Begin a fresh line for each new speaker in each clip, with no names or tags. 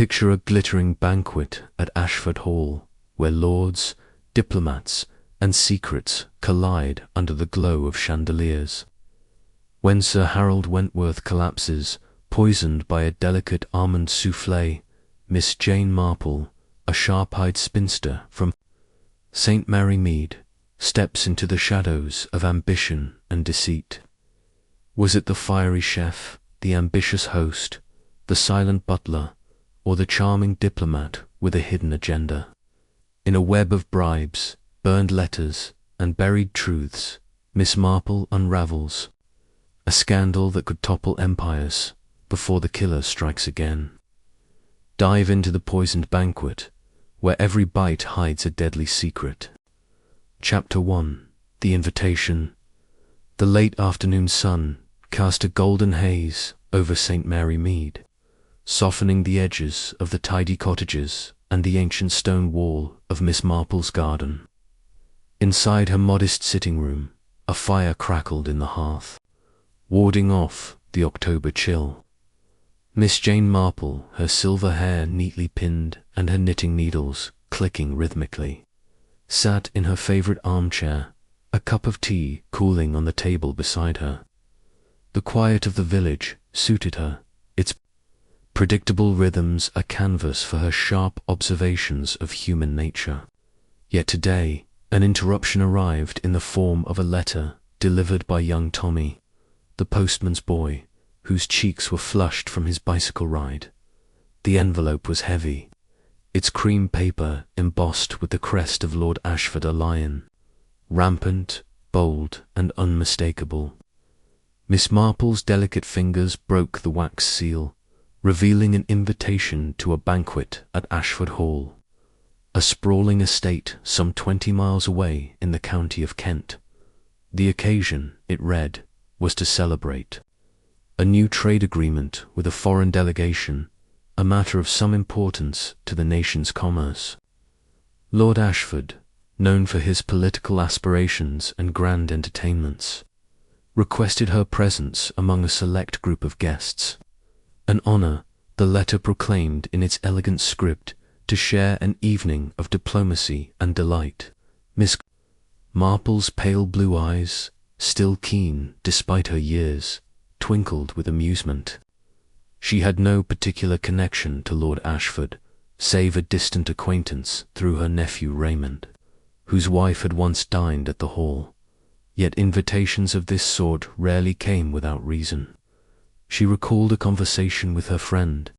Picture a glittering banquet at Ashford Hall, where lords, diplomats, and secrets collide under the glow of chandeliers. When Sir Harold Wentworth collapses, poisoned by a delicate almond soufflé, Miss Jane Marple, a sharp-eyed spinster from St. Mary Mead, steps into the shadows of ambition and deceit. Was it the fiery chef, the ambitious host, the silent butler, or the charming diplomat with a hidden agenda? In a web of bribes, burned letters, and buried truths, Miss Marple unravels a scandal that could topple empires before the killer strikes again. Dive into the poisoned banquet, where every bite hides a deadly secret. Chapter 1. The Invitation. The late afternoon sun cast a golden haze over St. Mary Mead, softening the edges of the tidy cottages and the ancient stone wall of Miss Marple's garden. Inside her modest sitting room, a fire crackled in the hearth, warding off the October chill. Miss Jane Marple, her silver hair neatly pinned and her knitting needles clicking rhythmically, sat in her favorite armchair, a cup of tea cooling on the table beside her. The quiet of the village suited her, its predictable rhythms a canvas for her sharp observations of human nature. Yet today, an interruption arrived in the form of a letter delivered by young Tommy, the postman's boy, whose cheeks were flushed from his bicycle ride. The envelope was heavy, its cream paper embossed with the crest of Lord Ashford, a lion, rampant, bold, and unmistakable. Miss Marple's delicate fingers broke the wax seal, revealing an invitation to a banquet at Ashford Hall, a sprawling estate some 20 miles away in the county of Kent. The occasion, it read, was to celebrate a new trade agreement with a foreign delegation, a matter of some importance to the nation's commerce. Lord Ashford, known for his political aspirations and grand entertainments, requested her presence among a select group of guests, an honour the letter proclaimed in its elegant script to share an evening of diplomacy and delight. Miss Marple's pale blue eyes, still keen despite her years, twinkled with amusement. She had no particular connection to Lord Ashford, save a distant acquaintance through her nephew Raymond, whose wife had once dined at the Hall. Yet invitations of this sort rarely came without reason. She recalled a conversation with her friend,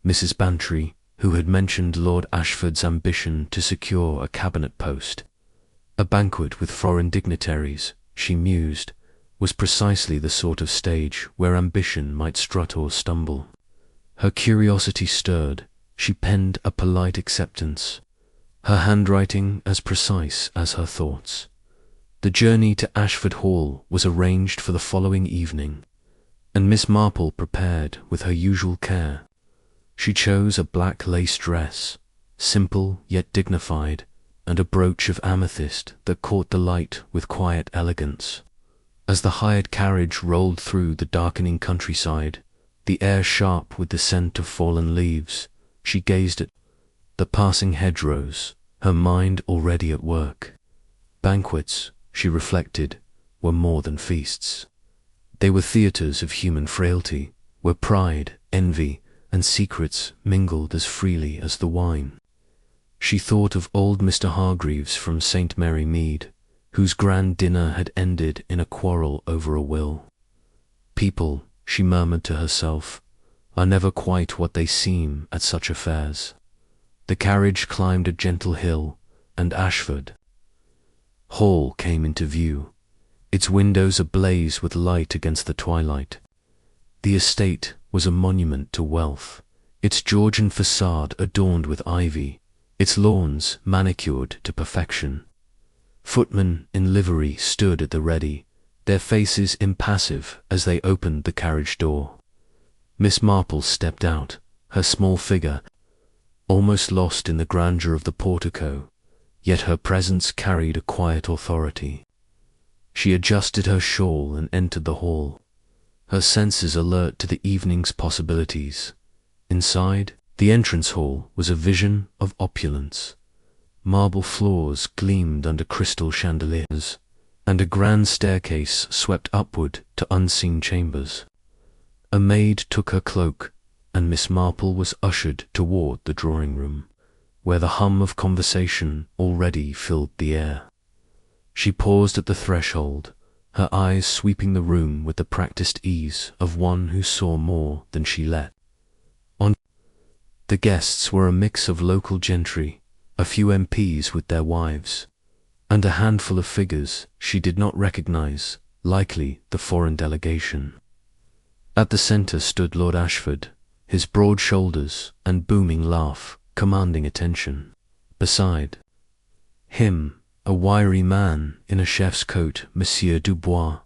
Mrs. Bantry, who had mentioned Lord Ashford's ambition to secure a cabinet post. A banquet with foreign dignitaries, she mused, was precisely the sort of stage where ambition might strut or stumble. Her curiosity stirred, she penned a polite acceptance, her handwriting as precise as her thoughts. The journey to Ashford Hall was arranged for the following evening, and Miss Marple prepared with her usual care. She chose a black lace dress, simple yet dignified, and a brooch of amethyst that caught the light with quiet elegance. As the hired carriage rolled through the darkening countryside, the air sharp with the scent of fallen leaves, she gazed at the passing hedgerows, her mind already at work. Banquets, she reflected, were more than feasts. They were theatres of human frailty, where pride, envy, and secrets mingled as freely as the wine. She thought of old Mr. Hargreaves from St. Mary Mead, whose grand dinner had ended in a quarrel over a will. People, she murmured to herself, are never quite what they seem at such affairs. The carriage climbed a gentle hill, and Ashford Hall came into view, its windows ablaze with light against the twilight. The estate was a monument to wealth, its Georgian facade adorned with ivy, its lawns manicured to perfection. Footmen in livery stood at the ready, their faces impassive as they opened the carriage door. Miss Marple stepped out, her small figure almost lost in the grandeur of the portico, yet her presence carried a quiet authority. She adjusted her shawl and entered the hall, her senses alert to the evening's possibilities. Inside, The entrance hall was a vision of opulence. Marble floors gleamed under crystal chandeliers, and a grand staircase swept upward to unseen chambers. A maid took her cloak, and Miss Marple was ushered toward the drawing-room, where the hum of conversation already filled the air. She paused at the threshold, her eyes sweeping the room with the practiced ease of one who saw more than she let on. The guests were a mix of local gentry, a few MPs with their wives, and a handful of figures she did not recognize, likely the foreign delegation. At the center stood Lord Ashford, his broad shoulders and booming laugh commanding attention. Beside him, a wiry man in a chef's coat, Monsieur Dubois.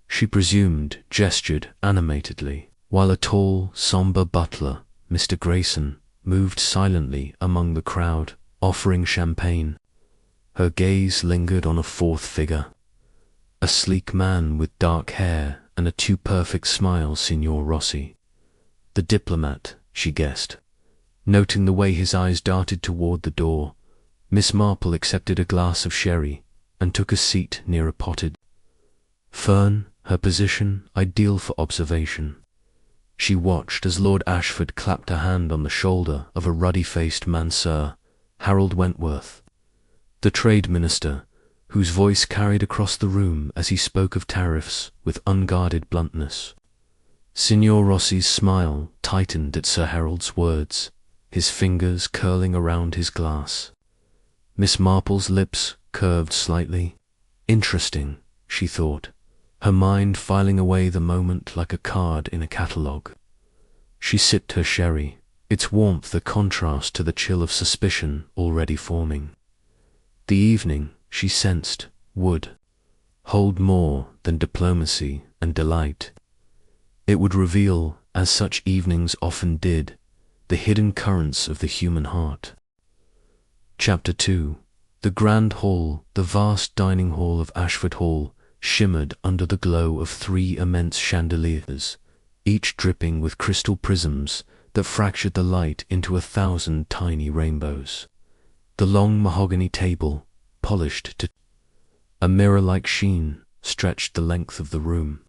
She presumed gestured animatedly, while a tall, sombre butler, Mr. Grayson, moved silently among the crowd, offering champagne. Her gaze lingered on a fourth figure, a sleek man with dark hair and a too-perfect smile, Signor Rossi. The diplomat, she guessed. Noting the way his eyes darted toward the door, Miss Marple accepted a glass of sherry and took a seat near a potted fern, her position ideal for observation. She watched as Lord Ashford clapped a hand on the shoulder of a ruddy-faced man, Sir Harold Wentworth, the trade minister, whose voice carried across the room as he spoke of tariffs with unguarded bluntness. Signor Rossi's smile tightened at Sir Harold's words, his fingers curling around his glass. Miss Marple's lips curved slightly. Interesting, she thought, her mind filing away the moment like a card in a catalogue. She sipped her sherry, its warmth a contrast to the chill of suspicion already forming. The evening, she sensed, would hold more than diplomacy and delight. It would reveal, as such evenings often did, the hidden currents of the human heart. Chapter 2. The grand hall, the vast dining hall of Ashford Hall, shimmered under the glow of 3 immense chandeliers, each dripping with crystal prisms that fractured the light into 1,000 tiny rainbows. The long mahogany table, polished to a mirror-like sheen, stretched the length of the room,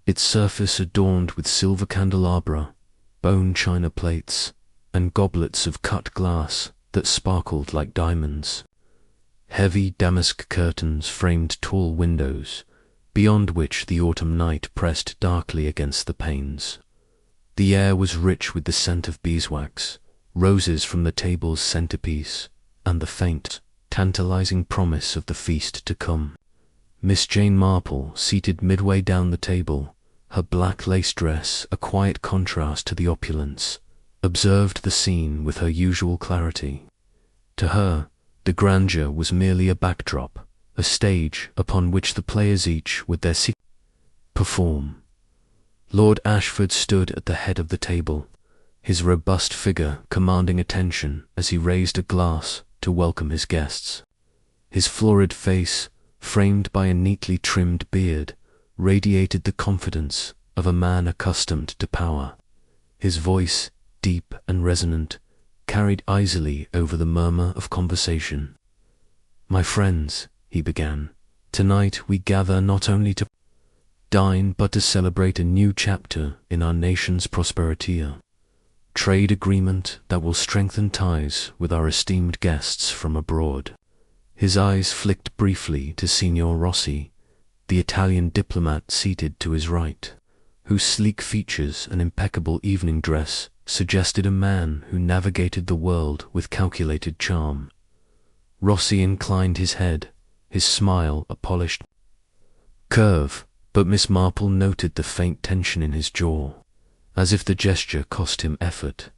its surface adorned with silver candelabra, bone china plates, and goblets of cut glass that sparkled like diamonds. Heavy damask curtains framed tall windows, beyond which the autumn night pressed darkly against the panes. The air was rich with the scent of beeswax, roses from the table's centerpiece, and the faint, tantalizing promise of the feast to come. Miss Jane Marple, seated midway down the table, her black lace dress a quiet contrast to the opulence, observed the scene with her usual clarity. To her, the grandeur was merely a backdrop, a stage upon which the players each, with their perform. Lord Ashford stood at the head of the table, his robust figure commanding attention as he raised a glass to welcome his guests. His florid face, framed by a neatly trimmed beard, radiated the confidence of a man accustomed to power. His voice, deep and resonant, carried easily over the murmur of conversation. "My friends," he began, "tonight we gather not only to dine but to celebrate a new chapter in our nation's prosperity, a trade agreement that will strengthen ties with our esteemed guests from abroad." His eyes flicked briefly to Signor Rossi, the Italian diplomat seated to his right, whose sleek features and impeccable evening dress suggested a man who navigated the world with calculated charm. Rossi inclined his head, his smile a polished curve, but Miss Marple noted the faint tension in his jaw, as if the gesture cost him effort.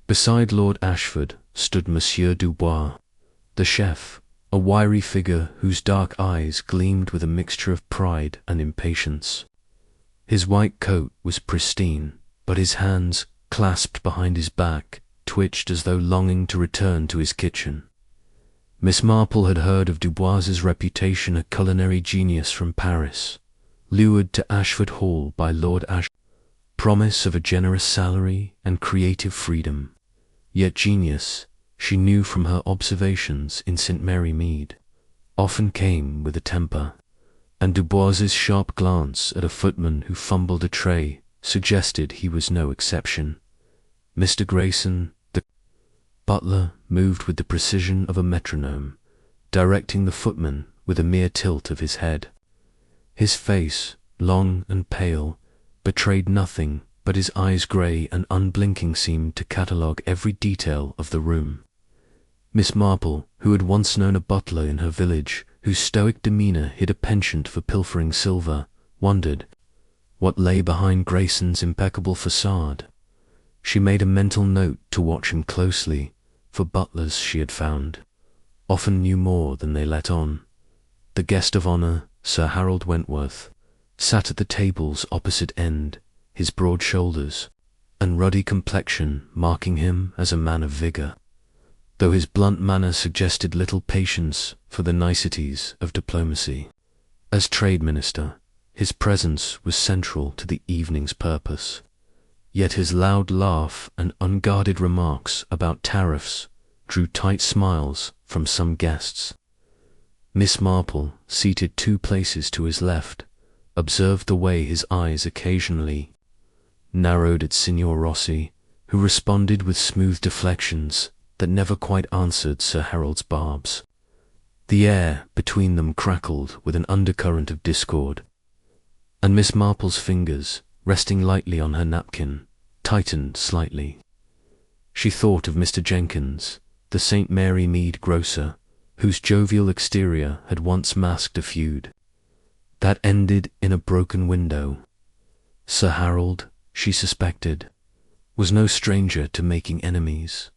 Beside Lord Ashford stood Monsieur Dubois, the chef, a wiry figure whose dark eyes gleamed with a mixture of pride and impatience. His white coat was pristine, but his hands, clasped behind his back, twitched as though longing to return to his kitchen. Miss Marple had heard of Dubois's reputation, a culinary genius from Paris, lured to Ashford Hall by Lord Ashford's promise of a generous salary and creative freedom. Yet genius, she knew from her observations in St. Mary Mead, often came with a temper, and Dubois's sharp glance at a footman who fumbled a tray suggested he was no exception. Mr. Grayson, the butler, moved with the precision of a metronome, directing the footman with a mere tilt of his head. His face, long and pale, betrayed nothing, but his eyes grey and unblinking seemed to catalogue every detail of the room. Miss Marple, who had once known a butler in her village, whose stoic demeanour hid a penchant for pilfering silver, wondered what lay behind Grayson's impeccable facade. She made a mental note to watch him closely, for butlers, she had found, often knew more than they let on. The guest of honour, Sir Harold Wentworth, sat at the table's opposite end, his broad shoulders and ruddy complexion marking him as a man of vigour, though his blunt manner suggested little patience for the niceties of diplomacy. As trade minister, his presence was central to the evening's purpose, yet his loud laugh and unguarded remarks about tariffs drew tight smiles from some guests. Miss Marple, seated 2 places to his left, observed the way his eyes occasionally narrowed at Signor Rossi, who responded with smooth deflections that never quite answered Sir Harold's barbs. The air between them crackled with an undercurrent of discord, and Miss Marple's fingers, resting lightly on her napkin, tightened slightly. She thought of Mr. Jenkins, the St. Mary Mead grocer, whose jovial exterior had once masked a feud that ended in a broken window. Sir Harold, she suspected, was no stranger to making enemies.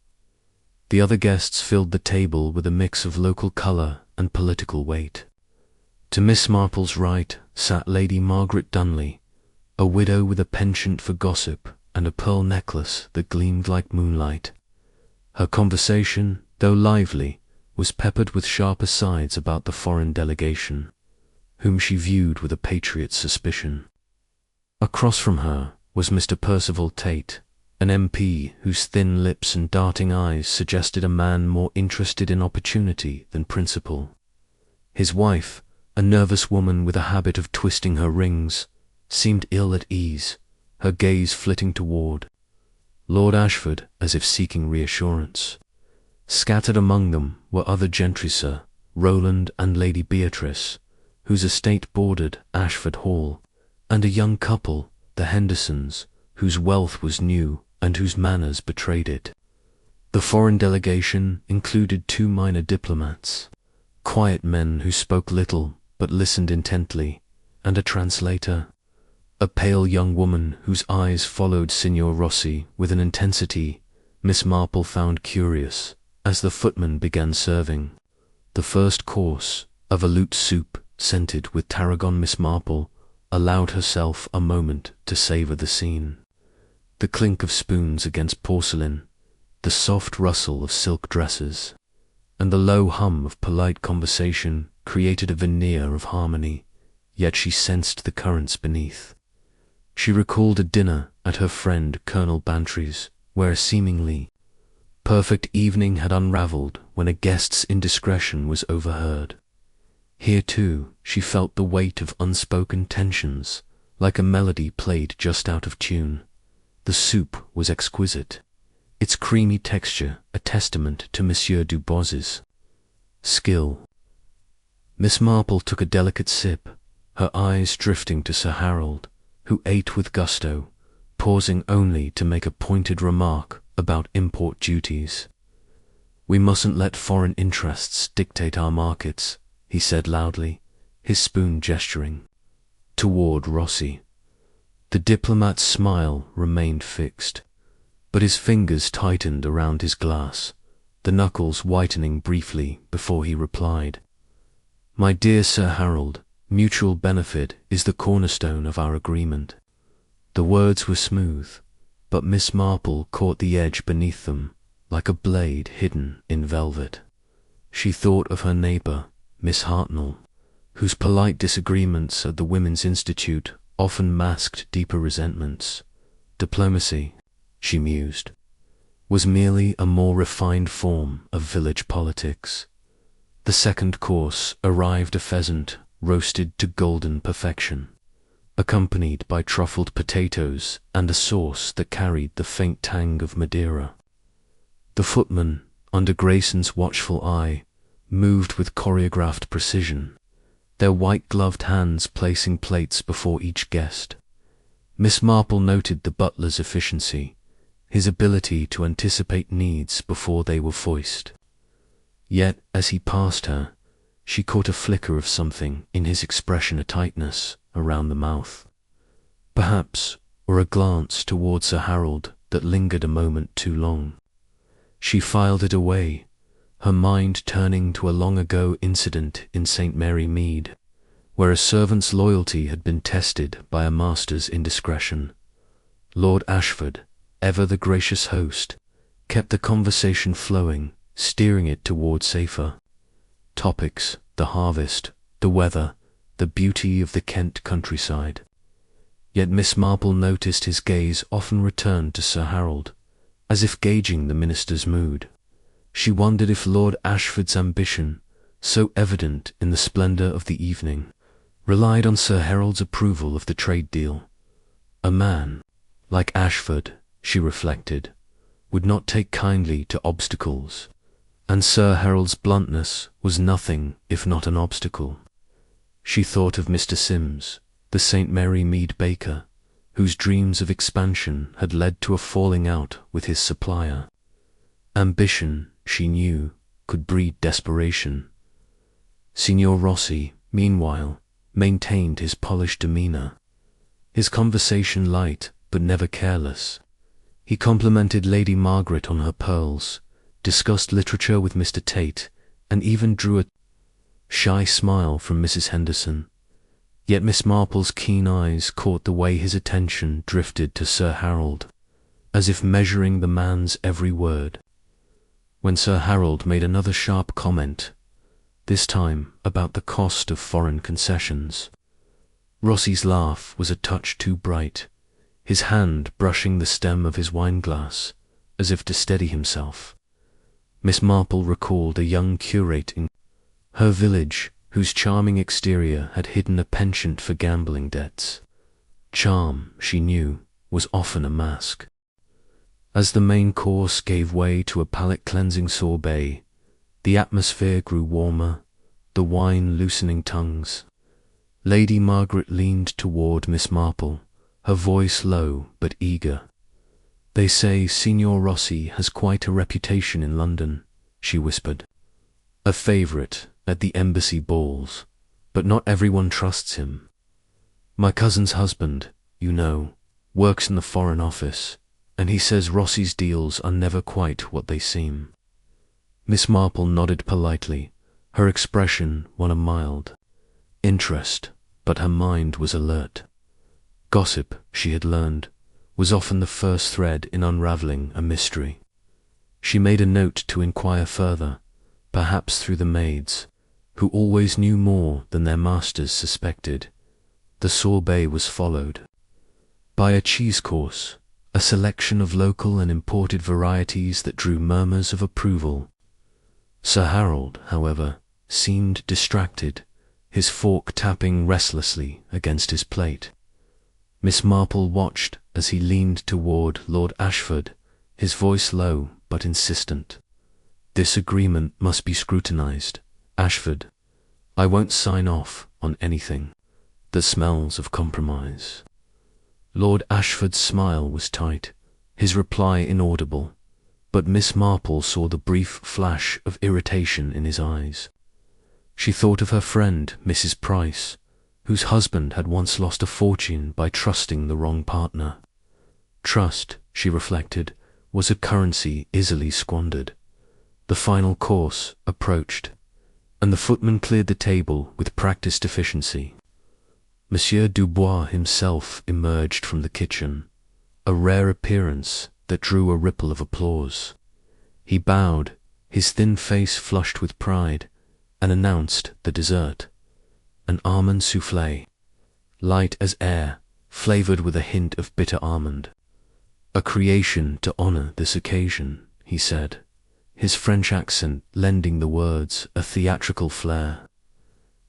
The other guests filled the table with a mix of local colour and political weight. To Miss Marple's right sat Lady Margaret Dunley, a widow with a penchant for gossip and a pearl necklace that gleamed like moonlight. Her conversation, though lively, was peppered with sharp asides about the foreign delegation, whom she viewed with a patriot's suspicion. Across from her was Mr. Percival Tate, an MP whose thin lips and darting eyes suggested a man more interested in opportunity than principle. His wife, a nervous woman with a habit of twisting her rings, seemed ill at ease, her gaze flitting toward Lord Ashford as if seeking reassurance. Scattered among them were other gentry, Sir Roland and Lady Beatrice, whose estate bordered Ashford Hall, and a young couple, the Hendersons, whose wealth was new and whose manners betrayed it. The foreign delegation included 2 minor diplomats, quiet men who spoke little but listened intently, and a translator, a pale young woman whose eyes followed Signor Rossi with an intensity Miss Marple found curious as the footman began serving. The first course, a veloute soup scented with tarragon, Miss Marple allowed herself a moment to savour the scene. The clink of spoons against porcelain, the soft rustle of silk dresses, and the low hum of polite conversation created a veneer of harmony, yet she sensed the currents beneath. She recalled a dinner at her friend Colonel Bantry's, where a seemingly perfect evening had unravelled when a guest's indiscretion was overheard. Here, too, she felt the weight of unspoken tensions, like a melody played just out of tune. The soup was exquisite, its creamy texture a testament to Monsieur Dubois's skill. Miss Marple took a delicate sip, her eyes drifting to Sir Harold, who ate with gusto, pausing only to make a pointed remark about import duties. "We mustn't let foreign interests dictate our markets," he said loudly, his spoon gesturing toward Rossi. The diplomat's smile remained fixed, but his fingers tightened around his glass, the knuckles whitening briefly before he replied, "My dear Sir Harold, mutual benefit is the cornerstone of our agreement." The words were smooth, but Miss Marple caught the edge beneath them like a blade hidden in velvet. She thought of her neighbour, Miss Hartnell, whose polite disagreements at the Women's Institute often masked deeper resentments. Diplomacy, she mused, was merely a more refined form of village politics. The second course arrived a pheasant roasted to golden perfection, accompanied by truffled potatoes and a sauce that carried the faint tang of Madeira. The footman, under Grayson's watchful eye, moved with choreographed precision, their white-gloved hands placing plates before each guest. Miss Marple noted the butler's efficiency, his ability to anticipate needs before they were voiced. Yet, as he passed her, she caught a flicker of something in his expression, a tightness around the mouth, perhaps, or a glance toward Sir Harold that lingered a moment too long. She filed it away, her mind turning to a long-ago incident in St. Mary Mead, where a servant's loyalty had been tested by a master's indiscretion. Lord Ashford, ever the gracious host, kept the conversation flowing, steering it toward safer topics: the harvest, the weather, the beauty of the Kent countryside. Yet Miss Marple noticed his gaze often returned to Sir Harold, as if gauging the minister's mood. She wondered if Lord Ashford's ambition, so evident in the splendour of the evening, relied on Sir Harold's approval of the trade deal. A man like Ashford, she reflected, would not take kindly to obstacles, and Sir Harold's bluntness was nothing if not an obstacle. She thought of Mr. Sims, the St. Mary Mead baker, whose dreams of expansion had led to a falling out with his supplier. Ambition, she knew, could breed desperation. Signor Rossi, meanwhile, maintained his polished demeanour, his conversation light but never careless. He complimented Lady Margaret on her pearls, discussed literature with Mr. Tate, and even drew a shy smile from Mrs. Henderson. Yet Miss Marple's keen eyes caught the way his attention drifted to Sir Harold, as if measuring the man's every word. When Sir Harold made another sharp comment, this time about the cost of foreign concessions, Rossi's laugh was a touch too bright, his hand brushing the stem of his wine-glass, as if to steady himself. Miss Marple recalled a young curate in her village whose charming exterior had hidden a penchant for gambling debts. Charm, she knew, was often a mask. As the main course gave way to a palate-cleansing sorbet, the atmosphere grew warmer, the wine loosening tongues. Lady Margaret leaned toward Miss Marple, her voice low but eager. "They say Signor Rossi has quite a reputation in London," she whispered. "A favourite at the embassy balls, but not everyone trusts him. My cousin's husband, you know, works in the Foreign Office, and he says Rossi's deals are never quite what they seem." Miss Marple nodded politely, her expression one of mild interest, but her mind was alert. Gossip, she had learned, was often the first thread in unravelling a mystery. She made a note to inquire further, perhaps through the maids, who always knew more than their masters suspected. The sorbet was followed by a cheese course, a selection of local and imported varieties that drew murmurs of approval. Sir Harold, however, seemed distracted, his fork tapping restlessly against his plate. Miss Marple watched as he leaned toward Lord Ashford, his voice low but insistent. "This agreement must be scrutinized, Ashford. I won't sign off on anything that smells of compromise." Lord Ashford's smile was tight, his reply inaudible, but Miss Marple saw the brief flash of irritation in his eyes. She thought of her friend, Mrs. Price, whose husband had once lost a fortune by trusting the wrong partner. Trust, she reflected, was a currency easily squandered. The final course approached, and the footman cleared the table with practised efficiency. Monsieur Dubois himself emerged from the kitchen, a rare appearance that drew a ripple of applause. He bowed, his thin face flushed with pride, and announced the dessert, an almond soufflé, light as air, flavoured with a hint of bitter almond. A creation to honour this occasion, he said, his French accent lending the words a theatrical flair.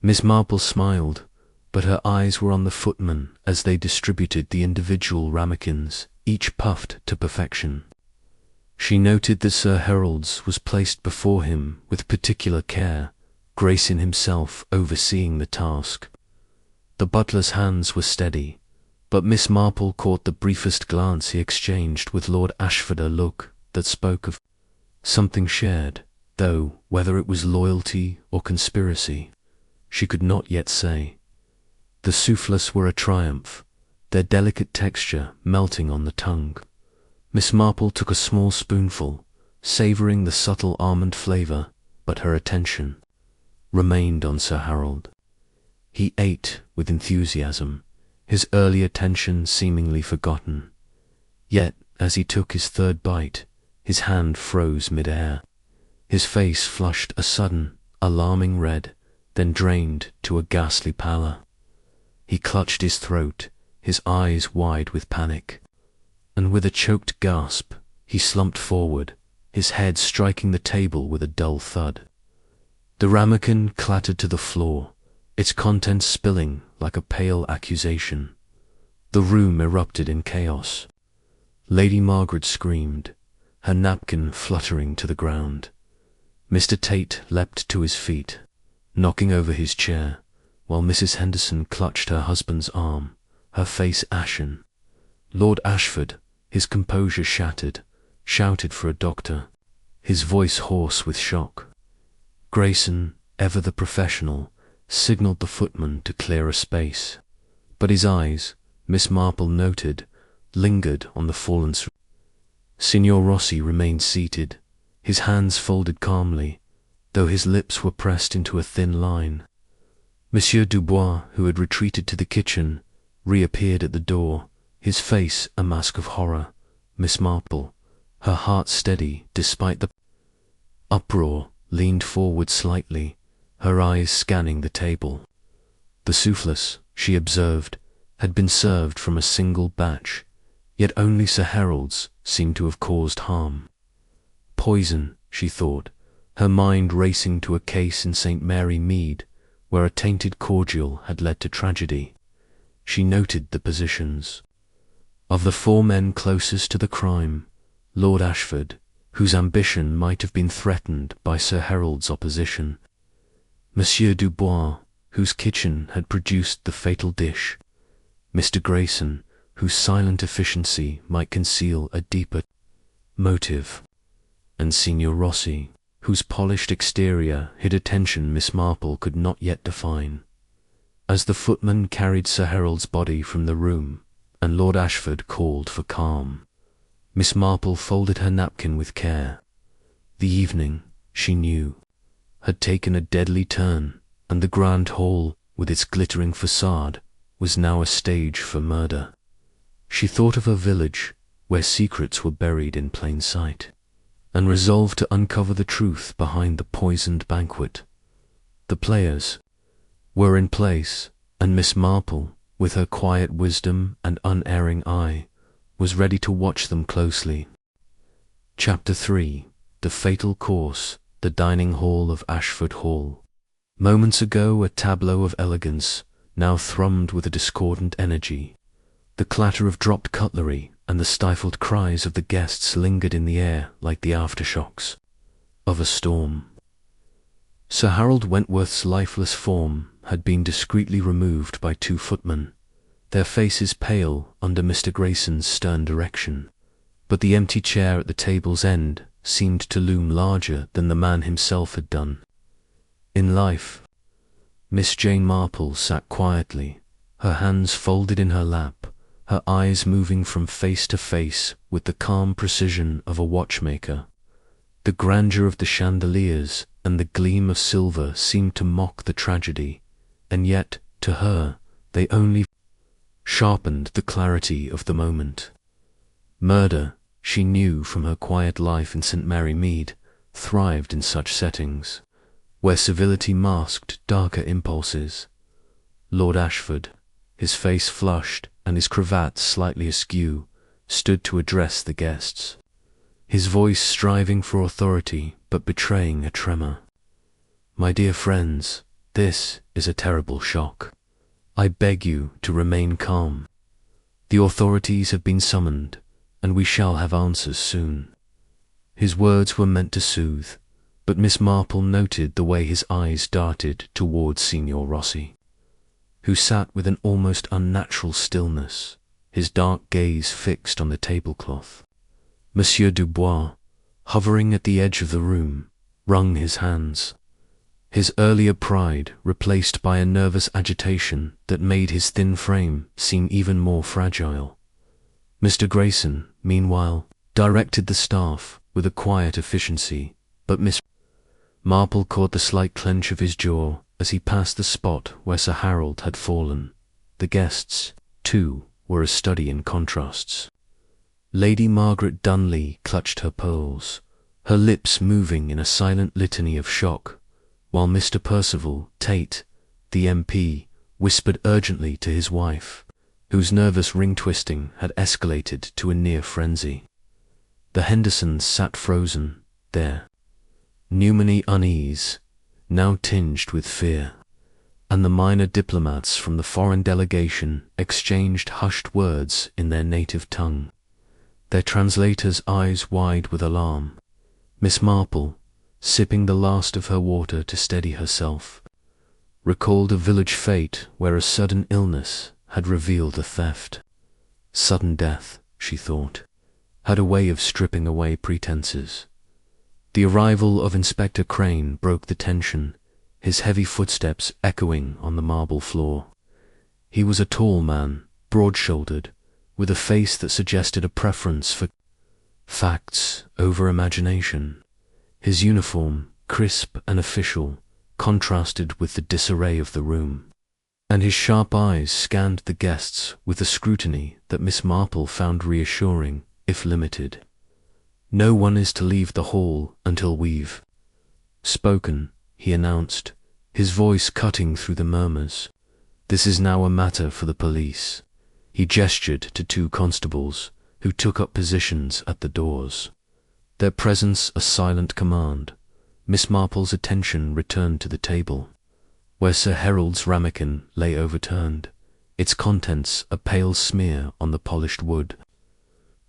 Miss Marple smiled, but her eyes were on the footman as they distributed the individual ramekins, each puffed to perfection. She noted that Sir Harold's was placed before him with particular care, Grayson himself overseeing the task. The butler's hands were steady, but Miss Marple caught the briefest glance he exchanged with Lord Ashford, a look that spoke of something shared, though whether it was loyalty or conspiracy, she could not yet say. The soufflés were a triumph, their delicate texture melting on the tongue. Miss Marple took a small spoonful, savouring the subtle almond flavour, but her attention remained on Sir Harold. He ate with enthusiasm, his earlier tension seemingly forgotten. Yet, as he took his third bite, his hand froze mid-air. His face flushed a sudden, alarming red, then drained to a ghastly pallor. He clutched his throat, his eyes wide with panic, and with a choked gasp, he slumped forward, his head striking the table with a dull thud. The ramekin clattered to the floor, its contents spilling like a pale accusation. The room erupted in chaos. Lady Margaret screamed, her napkin fluttering to the ground. Mr. Tate leapt to his feet, knocking over his chair, while Mrs. Henderson clutched her husband's arm, her face ashen. Lord Ashford, his composure shattered, shouted for a doctor, his voice hoarse with shock. Grayson, ever the professional, signalled the footman to clear a space, but his eyes, Miss Marple noted, lingered on the fallen. Signor Rossi remained seated, his hands folded calmly, though his lips were pressed into a thin line. Monsieur Dubois, who had retreated to the kitchen, reappeared at the door, his face a mask of horror. Miss Marple, her heart steady despite the uproar, leaned forward slightly, her eyes scanning the table. The soufflés, she observed, had been served from a single batch, yet only Sir Harold's seemed to have caused harm. Poison, she thought, her mind racing to a case in St. Mary Mead, where a tainted cordial had led to tragedy. She noted the positions. Of the four men closest to the crime, Lord Ashford, whose ambition might have been threatened by Sir Harold's opposition, Monsieur Dubois, whose kitchen had produced the fatal dish, Mr. Grayson, whose silent efficiency might conceal a deeper motive, and Signor Rossi, whose polished exterior hid a tension Miss Marple could not yet define. As the footman carried Sir Harold's body from the room, and Lord Ashford called for calm, Miss Marple folded her napkin with care. The evening, she knew, had taken a deadly turn, and the grand hall, with its glittering facade, was now a stage for murder. She thought of her village, where secrets were buried in plain sight, and resolved to uncover the truth behind the poisoned banquet. The players were in place, and Miss Marple, with her quiet wisdom and unerring eye, was ready to watch them closely. Chapter 3. The Fatal Course, the Dining Hall of Ashford Hall. Moments ago a tableau of elegance, now thrummed with a discordant energy. The clatter of dropped cutlery and the stifled cries of the guests lingered in the air like the aftershocks of a storm. Sir Harold Wentworth's lifeless form had been discreetly removed by two footmen, their faces pale under Mr. Grayson's stern direction, but the empty chair at the table's end seemed to loom larger than the man himself had done. In life, Miss Jane Marple sat quietly, her hands folded in her lap, her eyes moving from face to face with the calm precision of a watchmaker. The grandeur of the chandeliers and the gleam of silver seemed to mock the tragedy, and yet, to her, they only sharpened the clarity of the moment. Murder, she knew from her quiet life in St. Mary Mead, thrived in such settings, where civility masked darker impulses. Lord Ashford, his face flushed and his cravat slightly askew, stood to address the guests. his voice striving for authority but betraying a tremor. "My dear friends, this is a terrible shock. I beg you to remain calm. The authorities have been summoned, and we shall have answers soon." His words were meant to soothe, but Miss Marple noted the way his eyes darted towards Signor Rossi, who sat with an almost unnatural stillness, his dark gaze fixed on the tablecloth. Monsieur Dubois, hovering at the edge of the room, wrung his hands, his earlier pride replaced by a nervous agitation that made his thin frame seem even more fragile. Mr. Grayson, meanwhile, directed the staff with a quiet efficiency, but Miss Marple caught the slight clench of his jaw as he passed the spot where Sir Harold had fallen. The guests, too, were a study in contrasts. Lady Margaret Dunley clutched her pearls, her lips moving in a silent litany of shock, while Mr. Percival Tate, the MP, whispered urgently to his wife, whose nervous ring-twisting had escalated to a near frenzy. The Hendersons sat frozen there, pneumony unease, now tinged with fear, and the minor diplomats from the foreign delegation exchanged hushed words in their native tongue, their translators' eyes wide with alarm. Miss Marple, sipping the last of her water to steady herself, recalled a village fete where a sudden illness had revealed the theft. Sudden death, she thought, had a way of stripping away pretenses. The arrival of Inspector Crane broke the tension, his heavy footsteps echoing on the marble floor. He was a tall man, broad-shouldered, with a face that suggested a preference for facts over imagination. His uniform, crisp and official, contrasted with the disarray of the room, and his sharp eyes scanned the guests with a scrutiny that Miss Marple found reassuring, if limited. "No one is to leave the hall until we've spoken," he announced, his voice cutting through the murmurs. "This is now a matter for the police." He gestured to two constables, who took up positions at the doors, their presence a silent command. Miss Marple's attention returned to the table, where Sir Harold's ramequin lay overturned, its contents a pale smear on the polished wood.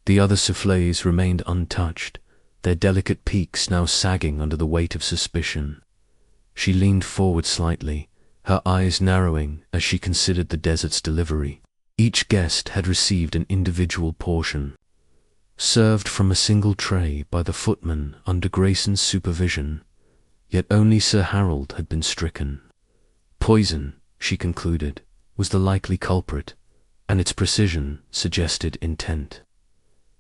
The other soufflés remained untouched, their delicate peaks now sagging under the weight of suspicion. She leaned forward slightly, her eyes narrowing as she considered the desert's delivery. Each guest had received an individual portion, served from a single tray by the footman under Grayson's supervision, yet only Sir Harold had been stricken. Poison, she concluded, was the likely culprit, and its precision suggested intent.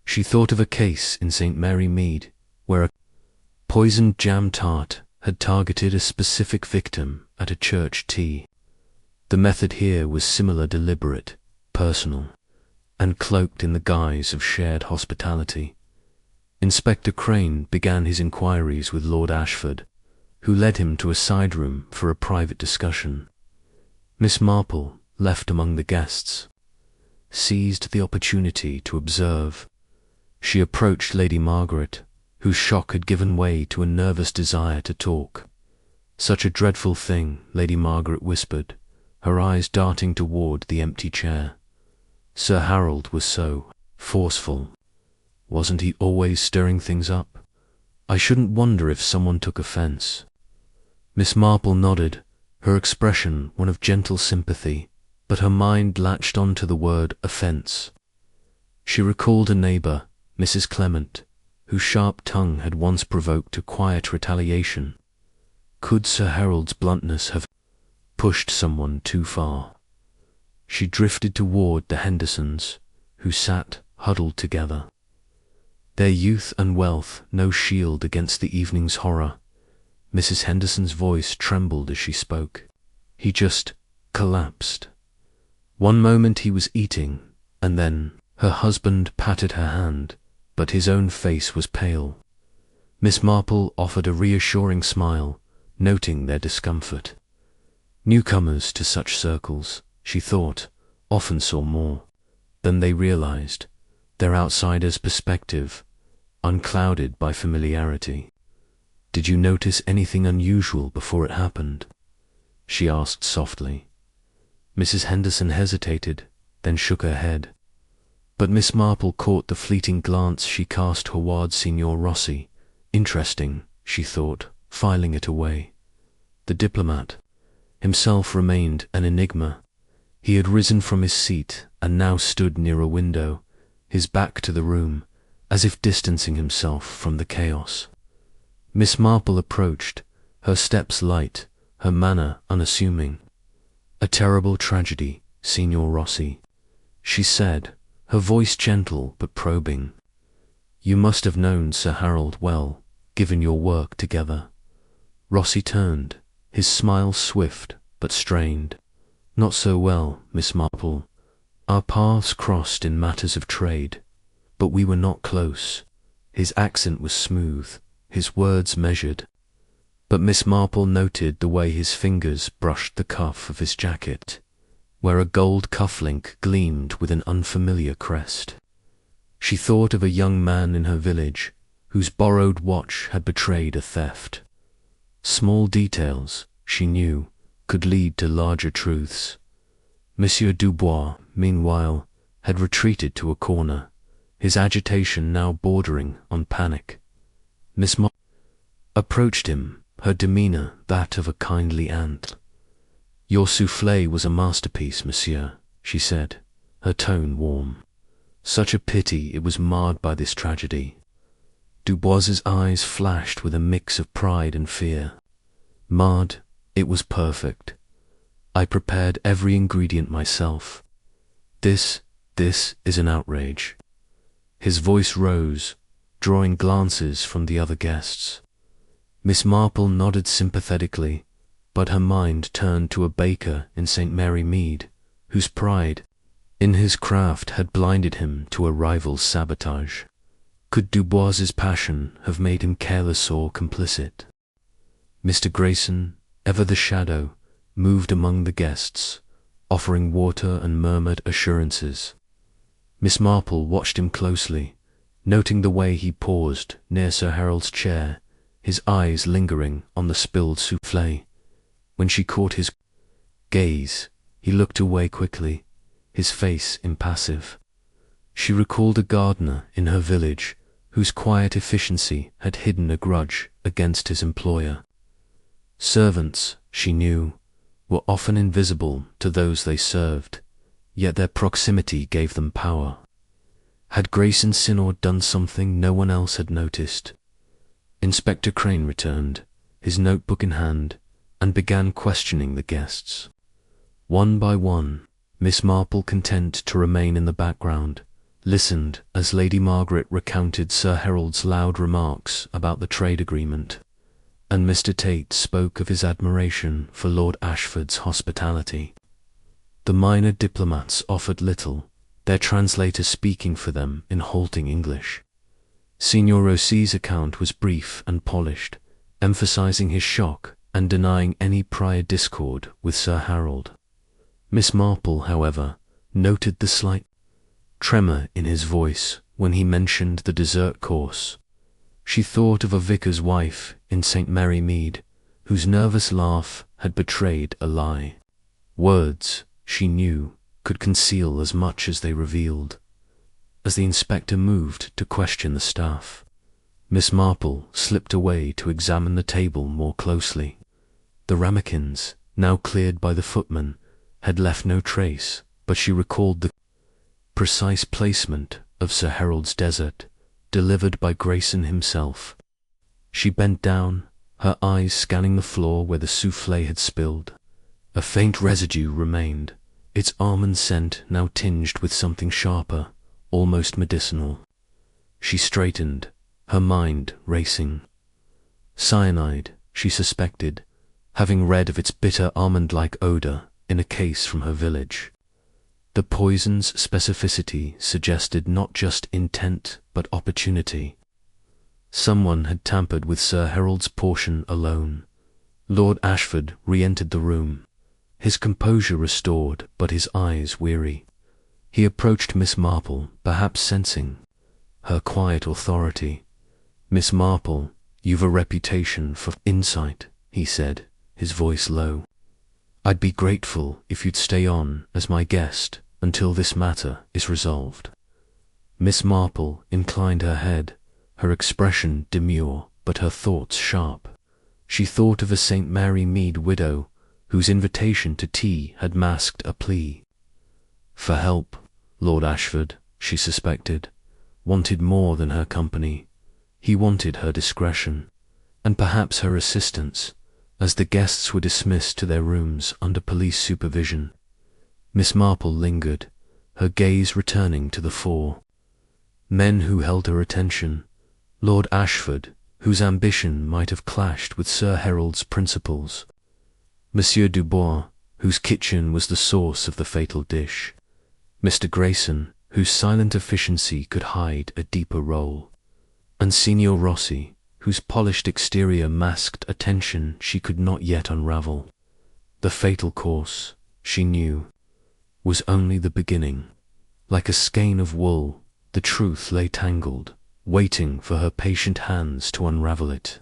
She thought of a case in St. Mary Mead, where a poisoned jam tart had targeted a specific victim at a church tea. The method here was similar, deliberate, personal, and cloaked in the guise of shared hospitality. Inspector Crane began his inquiries with Lord Ashford, who led him to a side room for a private discussion. Miss Marple, left among the guests, seized the opportunity to observe. She approached Lady Margaret, whose shock had given way to a nervous desire to talk. "Such a dreadful thing," Lady Margaret whispered, her eyes darting toward the empty chair. "Sir Harold was so forceful. Wasn't he always stirring things up? I shouldn't wonder if someone took offence." Miss Marple nodded, her expression one of gentle sympathy, but her mind latched on to the word offence. She recalled a neighbour, Mrs. Clement, whose sharp tongue had once provoked a quiet retaliation. Could Sir Harold's bluntness have pushed someone too far? She drifted toward the Hendersons, who sat huddled together, their youth and wealth no shield against the evening's horror. Mrs. Henderson's voice trembled as she spoke. He just collapsed. One moment he was eating, and then her husband patted her hand, but his own face was pale. Miss Marple offered a reassuring smile, noting their discomfort. Newcomers to such circles, she thought, often saw more than they realized, their outsider's perspective, unclouded by familiarity. "Did you notice anything unusual before it happened?" she asked softly. Mrs. Henderson hesitated, then shook her head. But Miss Marple caught the fleeting glance she cast toward Signor Rossi. Interesting, she thought, filing it away. The diplomat himself remained an enigma. He had risen from his seat and now stood near a window, his back to the room, as if distancing himself from the chaos. Miss Marple approached, her steps light, her manner unassuming. "A terrible tragedy, Signor Rossi," she said, her voice gentle but probing. "You must have known Sir Harold well, given your work together." Rossi turned, his smile swift but strained. "Not so well, Miss Marple. Our paths crossed in matters of trade, but we were not close." His accent was smooth, his words measured. But Miss Marple noted the way his fingers brushed the cuff of his jacket, where a gold cufflink gleamed with an unfamiliar crest. She thought of a young man in her village whose borrowed watch had betrayed a theft. Small details, she knew, could lead to larger truths. Monsieur Dubois, meanwhile, had retreated to a corner, his agitation now bordering on panic. Miss Marple approached him, her demeanour that of a kindly aunt. "Your soufflé was a masterpiece, monsieur," she said, her tone warm. "Such a pity it was marred by this tragedy." Dubois's eyes flashed with a mix of pride and fear. "Marred? It was perfect. I prepared every ingredient myself. This is an outrage." His voice rose, drawing glances from the other guests. Miss Marple nodded sympathetically, but her mind turned to a baker in St. Mary Mead, whose pride in his craft had blinded him to a rival's sabotage. Could Dubois's passion have made him careless or complicit? Mr. Grayson, ever the shadow, moved among the guests, offering water and murmured assurances. Miss Marple watched him closely, noting the way he paused near Sir Harold's chair, his eyes lingering on the spilled soufflé. When she caught his gaze, he looked away quickly, his face impassive. She recalled a gardener in her village whose quiet efficiency had hidden a grudge against his employer. Servants, she knew, were often invisible to those they served, yet their proximity gave them power. Had Grayson Sinnor done something no one else had noticed? Inspector Crane returned, his notebook in hand, and began questioning the guests. One by one, Miss Marple, content to remain in the background, listened as Lady Margaret recounted Sir Harold's loud remarks about the trade agreement, and Mr. Tate spoke of his admiration for Lord Ashford's hospitality. The minor diplomats offered little, their translator speaking for them in halting English. Signor Rossi's account was brief and polished, emphasizing his shock and denying any prior discord with Sir Harold. Miss Marple, however, noted the slight tremor in his voice when he mentioned the dessert course. She thought of a vicar's wife in St. Mary Mead, whose nervous laugh had betrayed a lie. Words, she knew, could conceal as much as they revealed. As the inspector moved to question the staff, Miss Marple slipped away to examine the table more closely. The ramekins, now cleared by the footman, had left no trace, but she recalled the precise placement of Sir Harold's dessert, delivered by Grayson himself. She bent down, her eyes scanning the floor where the soufflé had spilled. A faint residue remained, its almond scent now tinged with something sharper, almost medicinal. She straightened, her mind racing. Cyanide, she suspected, having read of its bitter almond-like odour in a case from her village. The poison's specificity suggested not just intent but opportunity. Someone had tampered with Sir Harold's portion alone. Lord Ashford re-entered the room, his composure restored but his eyes weary. He approached Miss Marple, perhaps sensing her quiet authority, Miss Marple, you've a reputation for insight, he said, his voice low. I'd be grateful if you'd stay on as my guest until this matter is resolved. Miss Marple inclined her head, her expression demure, but her thoughts sharp. She thought of a St. Mary Mead widow whose invitation to tea had masked a plea. For help, Lord Ashford, she suspected, wanted more than her company. He wanted her discretion, and perhaps her assistance, as the guests were dismissed to their rooms under police supervision. Miss Marple lingered, her gaze returning to the fore. Men who held her attention, Lord Ashford, whose ambition might have clashed with Sir Harold's principles, Monsieur Dubois, whose kitchen was the source of the fatal dish, Mr. Grayson, whose silent efficiency could hide a deeper role, and Signor Rossi, whose polished exterior masked a tension she could not yet unravel. The fatal course, she knew, was only the beginning. Like a skein of wool, the truth lay tangled, waiting for her patient hands to unravel it.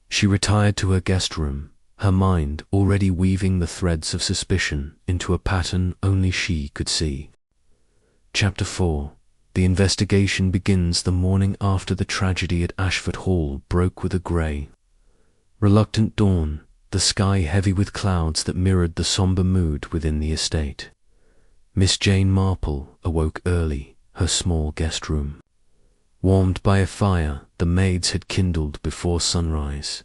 She retired to her guest room, her mind already weaving the threads of suspicion into a pattern only she could see. Chapter 4. The investigation begins the morning after the tragedy at Ashford Hall broke with a grey, reluctant dawn, the sky heavy with clouds that mirrored the sombre mood within the estate. Miss Jane Marple awoke early, her small guest room, warmed by a fire the maids had kindled before sunrise.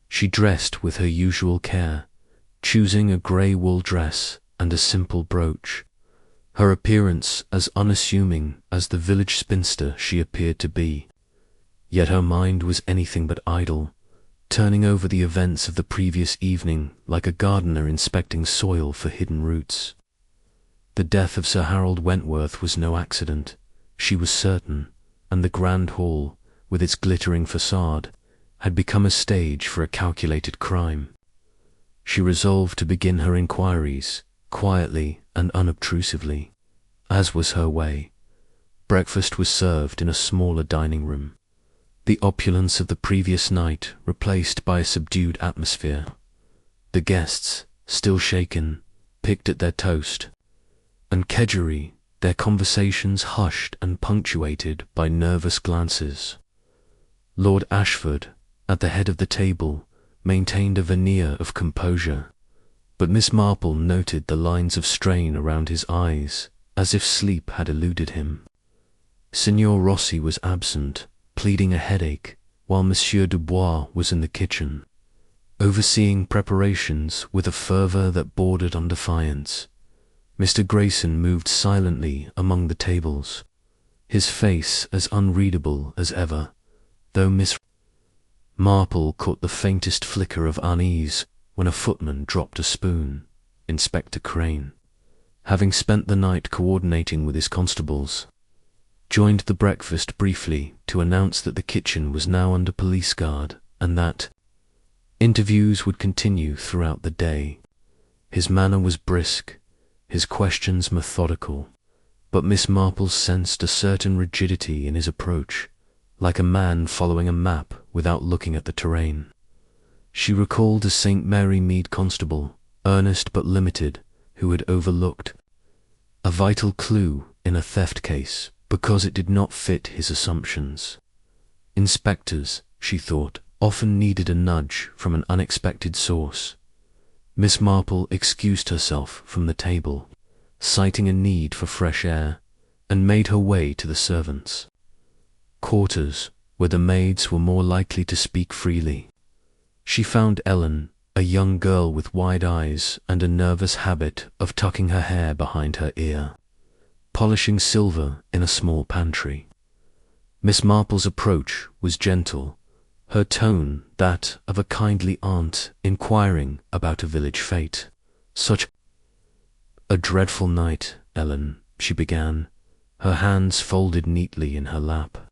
She dressed with her usual care, choosing a grey wool dress and a simple brooch, her appearance as unassuming as the village spinster she appeared to be. Yet her mind was anything but idle, turning over the events of the previous evening like a gardener inspecting soil for hidden roots. The death of Sir Harold Wentworth was no accident, she was certain, and the grand hall, with its glittering facade, had become a stage for a calculated crime. She resolved to begin her inquiries, quietly and unobtrusively. As was her way, breakfast was served in a smaller dining room, the opulence of the previous night replaced by a subdued atmosphere. The guests, still shaken, picked at their toast, and kedgeree, their conversations hushed and punctuated by nervous glances. Lord Ashford, at the head of the table, maintained a veneer of composure, but Miss Marple noted the lines of strain around his eyes, as if sleep had eluded him. Signor Rossi was absent, pleading a headache, while Monsieur Dubois was in the kitchen, overseeing preparations with a fervour that bordered on defiance. Mr. Grayson moved silently among the tables, his face as unreadable as ever, though Miss Marple caught the faintest flicker of unease when a footman dropped a spoon. Inspector Crane, having spent the night coordinating with his constables, joined the breakfast briefly to announce that the kitchen was now under police guard and that interviews would continue throughout the day. His manner was brisk, his questions methodical, but Miss Marple sensed a certain rigidity in his approach, like a man following a map without looking at the terrain. She recalled a St. Mary Mead constable, earnest but limited, who had overlooked a vital clue in a theft case because it did not fit his assumptions. Inspectors, she thought, often needed a nudge from an unexpected source. Miss Marple excused herself from the table, citing a need for fresh air, and made her way to the servants' quarters, where the maids were more likely to speak freely. She found Ellen, a young girl with wide eyes and a nervous habit of tucking her hair behind her ear, polishing silver in a small pantry. Miss Marple's approach was gentle, her tone that of a kindly aunt inquiring about a village fete. "Such a dreadful night, Ellen," she began, her hands folded neatly in her lap.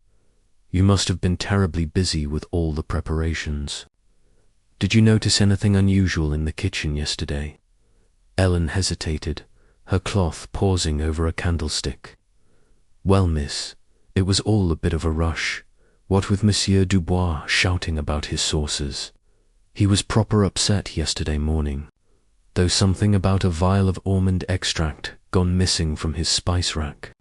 "You must have been terribly busy with all the preparations. Did you notice anything unusual in the kitchen yesterday?" Ellen hesitated, her cloth pausing over a candlestick. "Well, miss, it was all a bit of a rush. What with Monsieur Dubois shouting about his sauces. He was proper upset yesterday morning, though something about a vial of almond extract gone missing from his spice rack.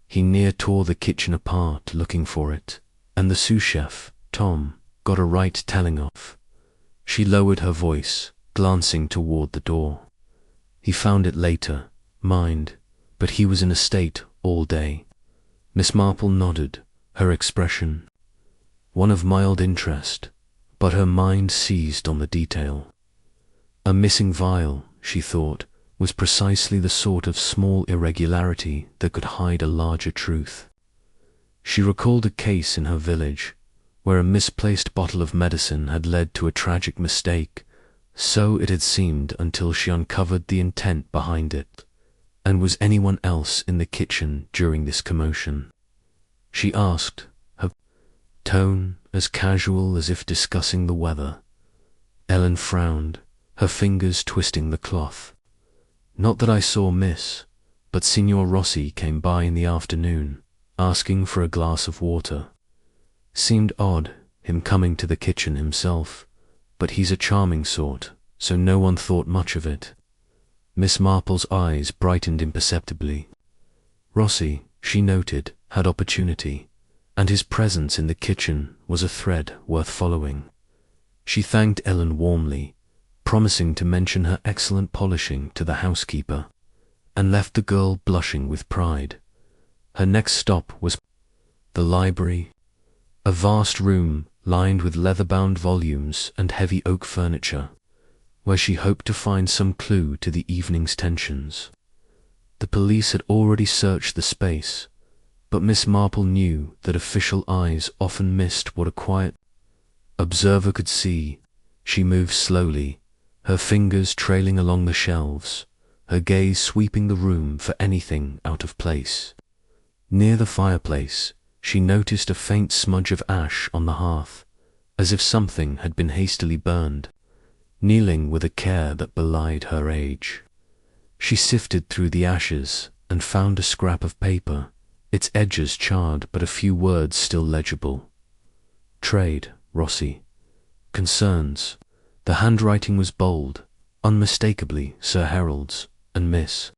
He near tore the kitchen apart looking for it, and the sous-chef, Tom, got a right telling off. She lowered her voice, glancing toward the door. He found it later, mind, but he was in a state all day. Miss Marple nodded, her expression one of mild interest, but her mind seized on the detail. A missing vial, she thought, was precisely the sort of small irregularity that could hide a larger truth. She recalled a case in her village where a misplaced bottle of medicine had led to a tragic mistake. So it had seemed until she uncovered the intent behind it. And was anyone else in the kitchen during this commotion? She asked, her tone as casual as if discussing the weather. Ellen frowned, her fingers twisting the cloth. Not that I saw Miss, but Signor Rossi came by in the afternoon, asking for a glass of water. Seemed odd, him coming to the kitchen himself, but he's a charming sort, so no one thought much of it. Miss Marple's eyes brightened imperceptibly. Rossi, she noted, had opportunity, and his presence in the kitchen was a thread worth following. She thanked Ellen warmly, promising to mention her excellent polishing to the housekeeper, and left the girl blushing with pride. Her next stop was the library, a vast room lined with leather-bound volumes and heavy oak furniture, where she hoped to find some clue to the evening's tensions. The police had already searched the space, but Miss Marple knew that official eyes often missed what a quiet observer could see. She moved slowly, her fingers trailing along the shelves, her gaze sweeping the room for anything out of place. Near the fireplace, she noticed a faint smudge of ash on the hearth, as if something had been hastily burned, kneeling with a care that belied her age. She sifted through the ashes and found a scrap of paper, its edges charred but a few words still legible. Trade, Rossi. Concerns. The handwriting was bold, unmistakably Sir Harold's, and Miss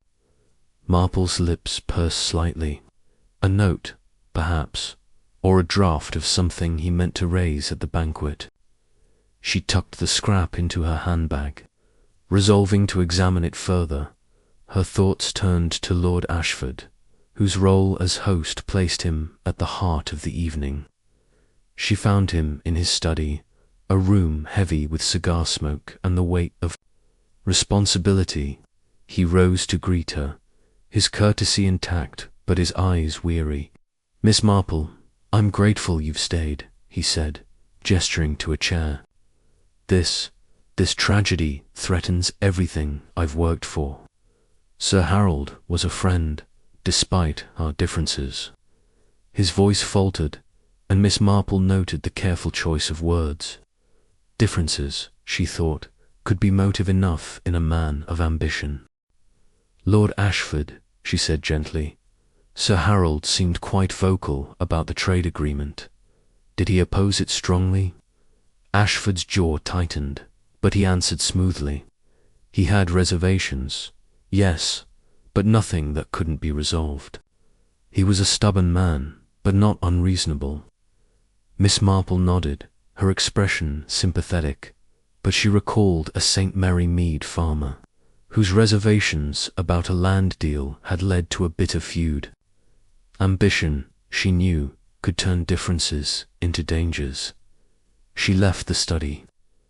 Marple's lips pursed slightly. A note, perhaps, or a draft of something he meant to raise at the banquet. She tucked the scrap into her handbag, resolving to examine it further. Her thoughts turned to Lord Ashford, whose role as host placed him at the heart of the evening. She found him in his study, a room heavy with cigar smoke and the weight of responsibility. He rose to greet her, his courtesy intact, but his eyes weary. "Miss Marple, I'm grateful you've stayed," he said, gesturing to a chair. This tragedy threatens everything I've worked for. Sir Harold was a friend, despite our differences. His voice faltered, and Miss Marple noted the careful choice of words. Differences, she thought, could be motive enough in a man of ambition. "Lord Ashford," she said gently. Sir Harold seemed quite vocal about the trade agreement. Did he oppose it strongly? Ashford's jaw tightened, but he answered smoothly. He had reservations, yes, but nothing that couldn't be resolved. He was a stubborn man, but not unreasonable. Miss Marple nodded, her expression sympathetic, but she recalled a St. Mary Mead farmer, whose reservations about a land deal had led to a bitter feud. Ambition, she knew, could turn differences into dangers. She left the study,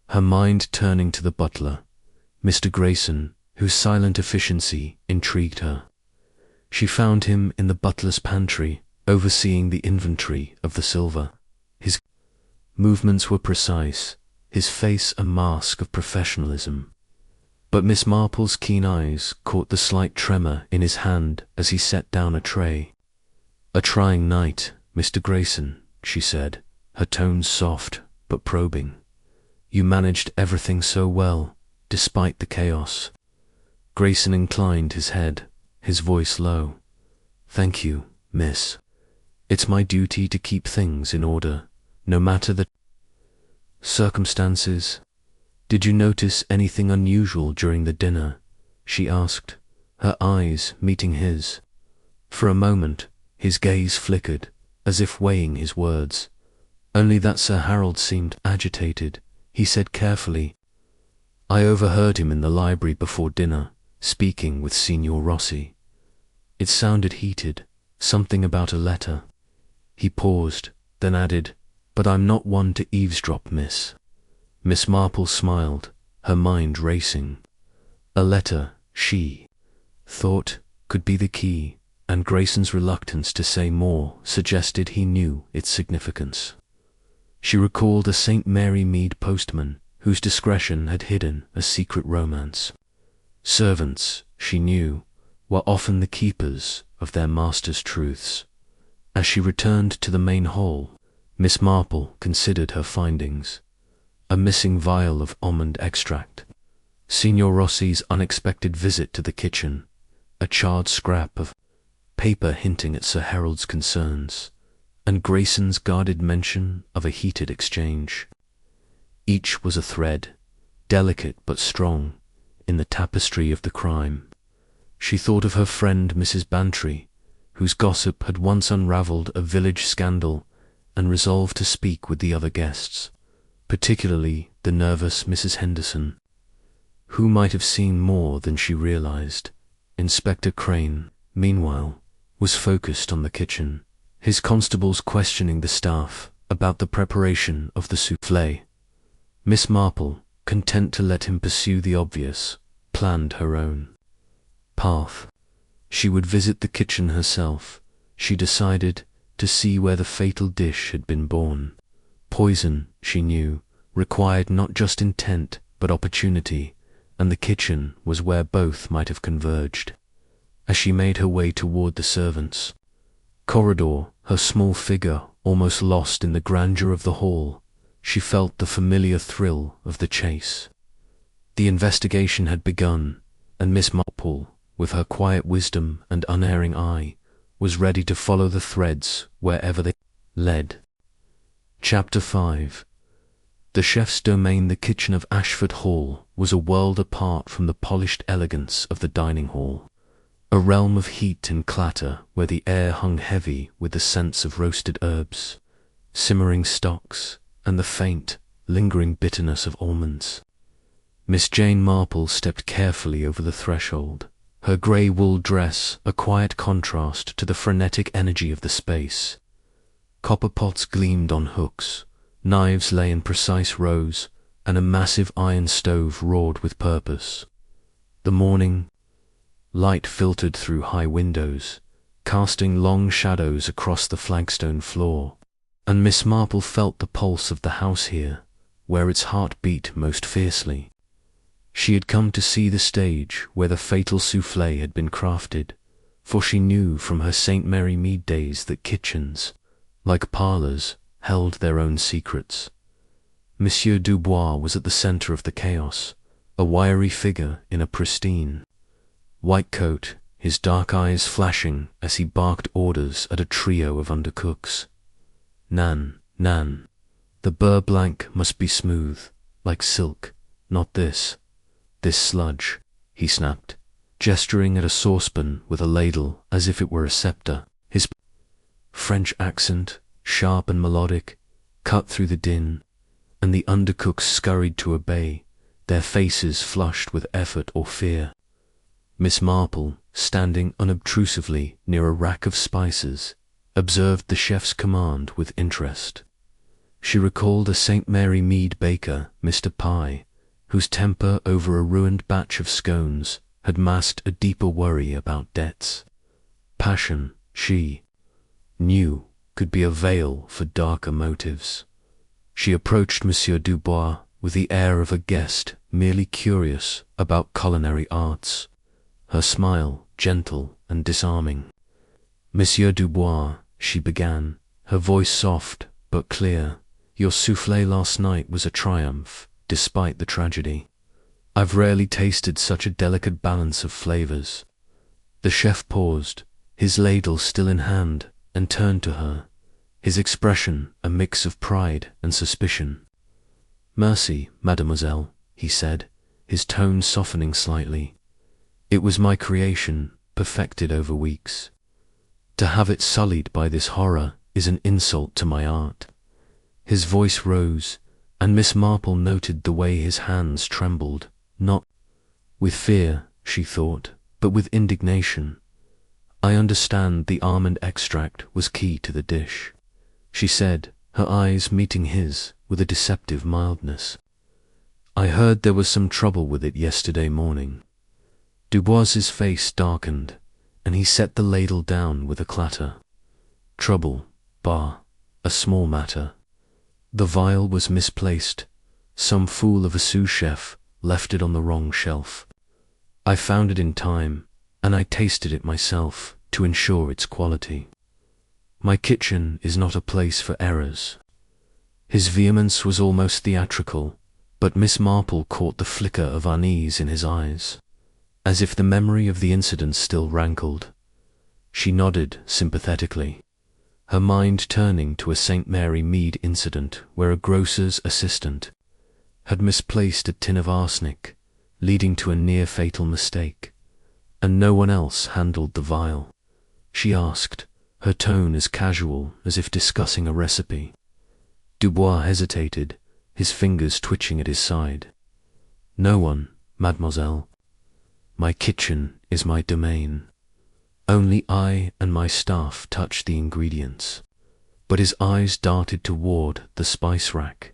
her mind turning to the butler, Mr. Grayson, whose silent efficiency intrigued her. She found him in the butler's pantry, overseeing the inventory of the silver. His movements were precise, his face a mask of professionalism. But Miss Marple's keen eyes caught the slight tremor in his hand as he set down a tray. "A trying night, Mr. Grayson," she said, her tones soft but probing. "You managed everything so well, despite the chaos." Grayson inclined his head, his voice low. "Thank you, miss." It's my duty to keep things in order, no matter the circumstances. Did you notice anything unusual during the dinner? She asked, her eyes meeting his. For a moment, his gaze flickered, as if weighing his words. Only that Sir Harold seemed agitated. He said carefully, I overheard him in the library before dinner, speaking with Signor Rossi. It sounded heated, something about a letter. He paused, then added, but I'm not one to eavesdrop, miss. Miss Marple smiled, her mind racing. A letter, she thought, could be the key, and Grayson's reluctance to say more suggested he knew its significance. She recalled a St. Mary Mead postman whose discretion had hidden a secret romance. Servants, she knew, were often the keepers of their master's truths. As she returned to the main hall, Miss Marple considered her findings. A missing vial of almond extract, Signor Rossi's unexpected visit to the kitchen, a charred scrap of paper hinting at Sir Harold's concerns, and Grayson's guarded mention of a heated exchange. Each was a thread, delicate but strong, in the tapestry of the crime. She thought of her friend Mrs. Bantry, whose gossip had once unravelled a village scandal, and resolved to speak with the other guests, particularly the nervous Mrs. Henderson, who might have seen more than she realized. Inspector Crane, meanwhile, was focused on the kitchen, his constables questioning the staff about the preparation of the soufflé. Miss Marple, content to let him pursue the obvious, planned her own path. She would visit the kitchen herself, she decided, to see where the fatal dish had been born. Poison, she knew, required not just intent but opportunity, and the kitchen was where both might have converged. As she made her way toward the servants' corridor, her small figure almost lost in the grandeur of the hall, she felt the familiar thrill of the chase. The investigation had begun, and Miss Marple, with her quiet wisdom and unerring eye, was ready to follow the threads wherever they led. Chapter 5. The chef's domain. The kitchen of Ashford Hall was a world apart from the polished elegance of the dining hall, a realm of heat and clatter where the air hung heavy with the scents of roasted herbs, simmering stocks, and the faint, lingering bitterness of almonds. Miss Jane Marple stepped carefully over the threshold, her grey wool dress a quiet contrast to the frenetic energy of the space. Copper pots gleamed on hooks, knives lay in precise rows, and a massive iron stove roared with purpose. The morning light filtered through high windows, casting long shadows across the flagstone floor, and Miss Marple felt the pulse of the house here, where its heart beat most fiercely. She had come to see the stage where the fatal soufflé had been crafted, for she knew from her St. Mary Mead days that kitchens, like parlours, held their own secrets. Monsieur Dubois was at the centre of the chaos, a wiry figure in a pristine white coat, his dark eyes flashing as he barked orders at a trio of undercooks. Nan, Nan, the beurre blanc must be smooth, like silk, not this sludge, he snapped, gesturing at a saucepan with a ladle as if it were a sceptre. His French accent, sharp and melodic, cut through the din, and the undercooks scurried to obey, their faces flushed with effort or fear. Miss Marple, standing unobtrusively near a rack of spices, observed the chef's command with interest. She recalled a St. Mary Mead baker, Mr. Pye, whose temper over a ruined batch of scones had masked a deeper worry about debts. Passion, she knew, could be a veil for darker motives. She approached Monsieur Dubois with the air of a guest merely curious about culinary arts, her smile gentle and disarming. Monsieur Dubois, she began, her voice soft but clear, your soufflé last night was a triumph, despite the tragedy. I've rarely tasted such a delicate balance of flavours. The chef paused, his ladle still in hand, and turned to her, his expression a mix of pride and suspicion. "Mercy, mademoiselle," he said, his tone softening slightly. "It was my creation, perfected over weeks. To have it sullied by this horror is an insult to my art." His voice rose, and Miss Marple noted the way his hands trembled, not with fear, she thought, but with indignation. "I understand the almond extract was key to the dish," she said, her eyes meeting his with a deceptive mildness. "I heard there was some trouble with it yesterday morning." Dubois's face darkened, and he set the ladle down with a clatter. "Trouble, bah, a small matter. The vial was misplaced. Some fool of a sous chef left it on the wrong shelf. I found it in time, and I tasted it myself to ensure its quality. My kitchen is not a place for errors." His vehemence was almost theatrical, but Miss Marple caught the flicker of unease in his eyes, as if the memory of the incident still rankled. She nodded sympathetically, her mind turning to a St. Mary Mead incident where a grocer's assistant had misplaced a tin of arsenic, leading to a near-fatal mistake, and no one else handled the vial. She asked, her tone as casual as if discussing a recipe. Dubois hesitated, his fingers twitching at his side. "No one, mademoiselle. My kitchen is my domain. Only I and my staff touch the ingredients." But his eyes darted toward the spice rack,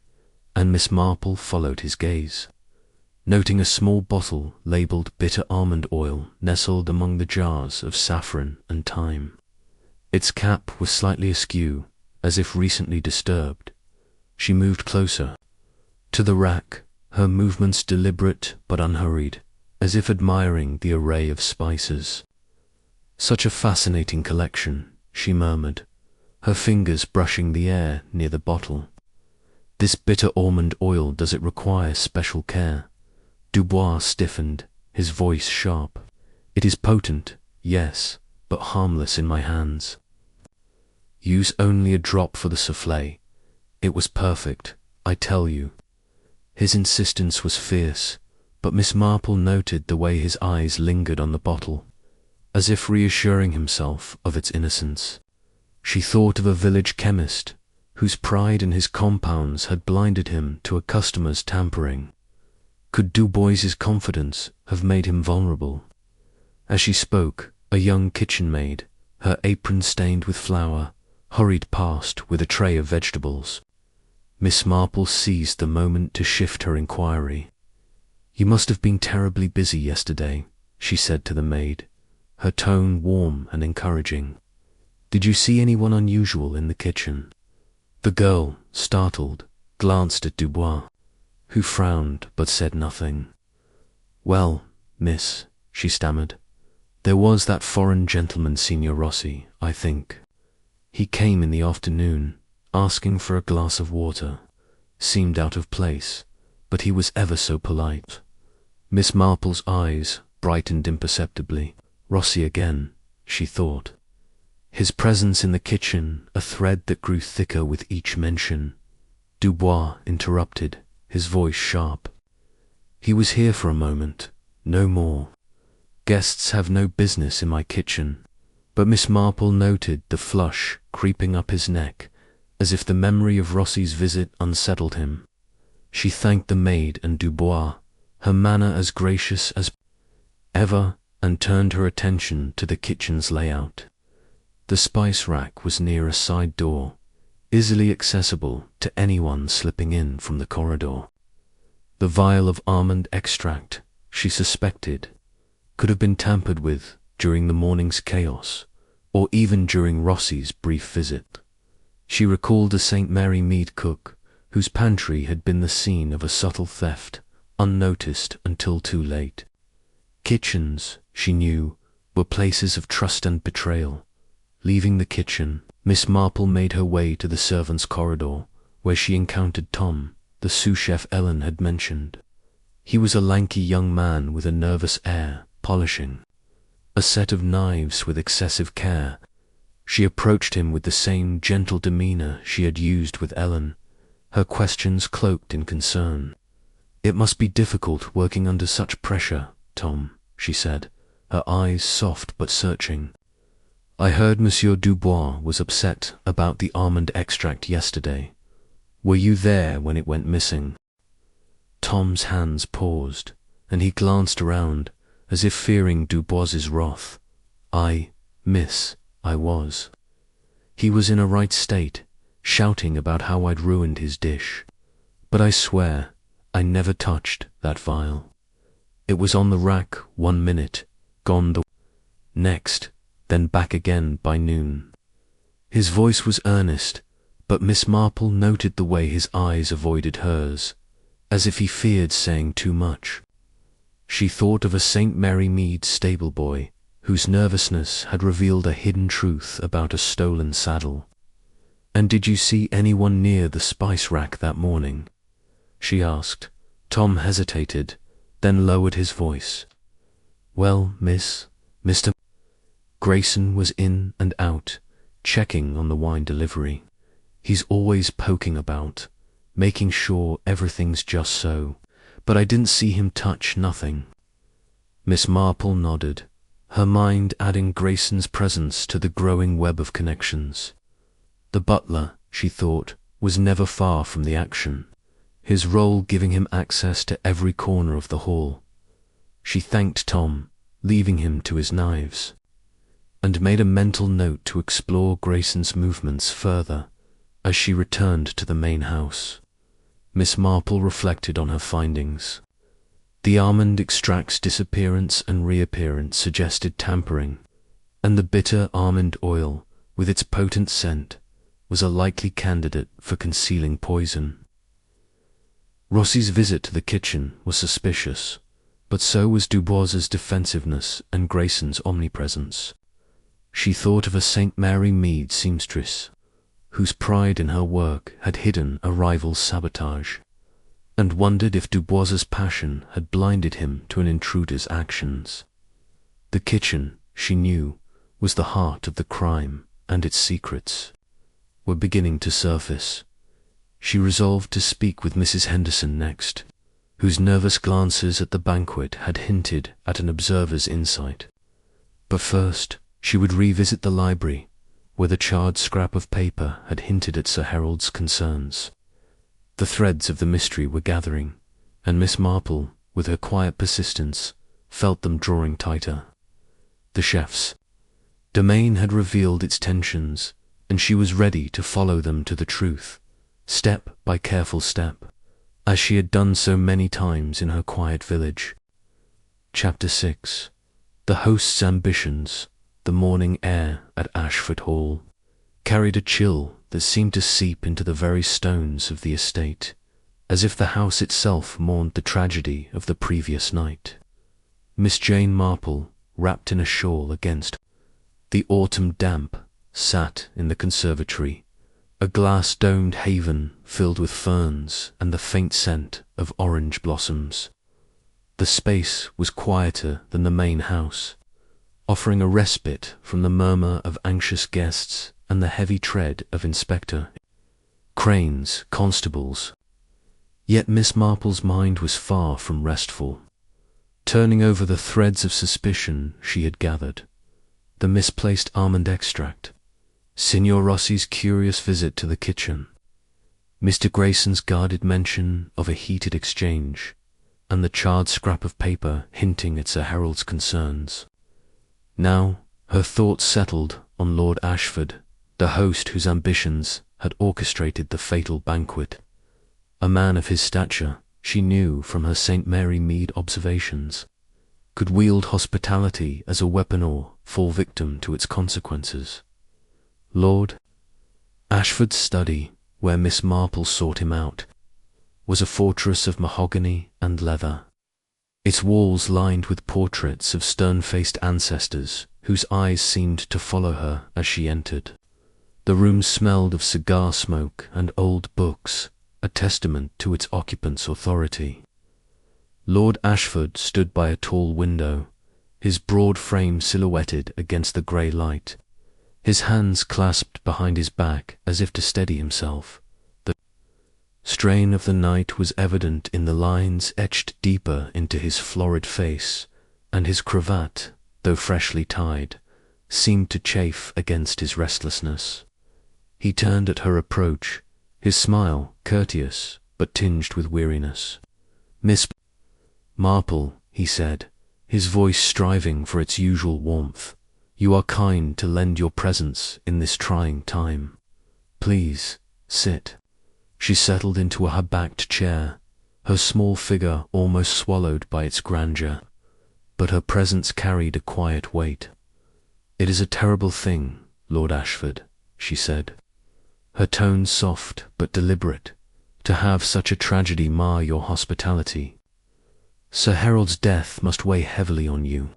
and Miss Marple followed his gaze, noting a small bottle labeled bitter almond oil nestled among the jars of saffron and thyme. Its cap was slightly askew, as if recently disturbed. She moved closer to the rack, her movements deliberate but unhurried, as if admiring the array of spices. "Such a fascinating collection," she murmured, her fingers brushing the air near the bottle. "This bitter almond oil, does it require special care?" Dubois stiffened, his voice sharp. "It is potent, yes, but harmless in my hands. Use only a drop for the soufflé. It was perfect, I tell you." His insistence was fierce, but Miss Marple noted the way his eyes lingered on the bottle, as if reassuring himself of its innocence. She thought of a village chemist whose pride in his compounds had blinded him to a customer's tampering. Could Dubois's confidence have made him vulnerable? As she spoke, a young kitchen maid, her apron stained with flour, hurried past with a tray of vegetables. Miss Marple seized the moment to shift her inquiry. "You must have been terribly busy yesterday," she said to the maid, her tone warm and encouraging. "Did you see anyone unusual in the kitchen?" The girl, startled, glanced at Dubois, who frowned but said nothing. "Well, miss," she stammered, "there was that foreign gentleman, Signor Rossi, I think. He came in the afternoon, asking for a glass of water. Seemed out of place, but he was ever so polite." Miss Marple's eyes brightened imperceptibly. Rossi again, she thought. His presence in the kitchen, a thread that grew thicker with each mention. Dubois interrupted, his voice sharp. "He was here for a moment, no more. Guests have no business in my kitchen." But Miss Marple noted the flush creeping up his neck, as if the memory of Rossi's visit unsettled him. She thanked the maid and Dubois, her manner as gracious as ever, and turned her attention to the kitchen's layout. The spice rack was near a side door, easily accessible to anyone slipping in from the corridor. The vial of almond extract, she suspected, could have been tampered with during the morning's chaos, or even during Rossi's brief visit. She recalled a St. Mary Mead cook, whose pantry had been the scene of a subtle theft, unnoticed until too late. Kitchens, she knew, were places of trust and betrayal. Leaving the kitchen, Miss Marple made her way to the servants' corridor, where she encountered Tom, the sous chef Ellen had mentioned. He was a lanky young man with a nervous air, polishing a set of knives with excessive care. She approached him with the same gentle demeanour she had used with Ellen, her questions cloaked in concern. "It must be difficult working under such pressure, Tom," she said, her eyes soft but searching. "I heard Monsieur Dubois was upset about the almond extract yesterday. Were you there when it went missing?" Tom's hands paused, and he glanced around, as if fearing Dubois's wrath. "Miss, I was. He was in a right state, shouting about how I'd ruined his dish. But I swear, I never touched that vial. It was on the rack 1 minute, gone the next, then back again by noon." His voice was earnest, but Miss Marple noted the way his eyes avoided hers, as if he feared saying too much. She thought of a St. Mary Mead stable boy, whose nervousness had revealed a hidden truth about a stolen saddle. "And did you see anyone near the spice rack that morning?" she asked. Tom hesitated, then lowered his voice. "Well, miss, Mr. Grayson was in and out, checking on the wine delivery. He's always poking about, making sure everything's just so, but I didn't see him touch nothing." Miss Marple nodded, her mind adding Grayson's presence to the growing web of connections. The butler, she thought, was never far from the action, his role giving him access to every corner of the hall. She thanked Tom, leaving him to his knives, and made a mental note to explore Grayson's movements further as she returned to the main house. Miss Marple reflected on her findings. The almond extract's disappearance and reappearance suggested tampering, and the bitter almond oil, with its potent scent, was a likely candidate for concealing poison. Rossi's visit to the kitchen was suspicious, but so was Dubois's defensiveness and Grayson's omnipresence. She thought of a St. Mary Mead seamstress, whose pride in her work had hidden a rival's sabotage, and wondered if Dubois's passion had blinded him to an intruder's actions. The kitchen, she knew, was the heart of the crime, and its secrets were beginning to surface. She resolved to speak with Mrs. Henderson next, whose nervous glances at the banquet had hinted at an observer's insight. But first, she would revisit the library, where the charred scrap of paper had hinted at Sir Harold's concerns. The threads of the mystery were gathering, and Miss Marple, with her quiet persistence, felt them drawing tighter. The chef's domain had revealed its tensions, and she was ready to follow them to the truth, step by careful step, as she had done so many times in her quiet village. Chapter 6. The host's ambitions. The morning air at Ashford Hall carried a chill that seemed to seep into the very stones of the estate, as if the house itself mourned the tragedy of the previous night. Miss Jane Marple, wrapped in a shawl against the autumn damp, sat in the conservatory, a glass-domed haven filled with ferns and the faint scent of orange blossoms. The space was quieter than the main house, offering a respite from the murmur of anxious guests and the heavy tread of Inspector Crane's constables. Yet Miss Marple's mind was far from restful, turning over the threads of suspicion she had gathered. The misplaced almond extract, Signor Rossi's curious visit to the kitchen, Mr. Grayson's guarded mention of a heated exchange, and the charred scrap of paper hinting at Sir Harold's concerns. Now her thoughts settled on Lord Ashford, the host whose ambitions had orchestrated the fatal banquet. A man of his stature, she knew from her St. Mary Mead observations, could wield hospitality as a weapon or fall victim to its consequences. Lord Ashford's study, where Miss Marple sought him out, was a fortress of mahogany and leather, its walls lined with portraits of stern-faced ancestors whose eyes seemed to follow her as she entered. The room smelled of cigar smoke and old books, a testament to its occupant's authority. Lord Ashford stood by a tall window, his broad frame silhouetted against the grey light, his hands clasped behind his back as if to steady himself. The strain of the night was evident in the lines etched deeper into his florid face, and his cravat, though freshly tied, seemed to chafe against his restlessness. He turned at her approach, his smile courteous but tinged with weariness. "Miss Marple," he said, his voice striving for its usual warmth, "you are kind to lend your presence in this trying time. Please, sit." She settled into a high-backed chair, her small figure almost swallowed by its grandeur, but her presence carried a quiet weight. "It is a terrible thing, Lord Ashford," she said, her tone soft but deliberate, "to have such a tragedy mar your hospitality. Sir Harold's death must weigh heavily on you."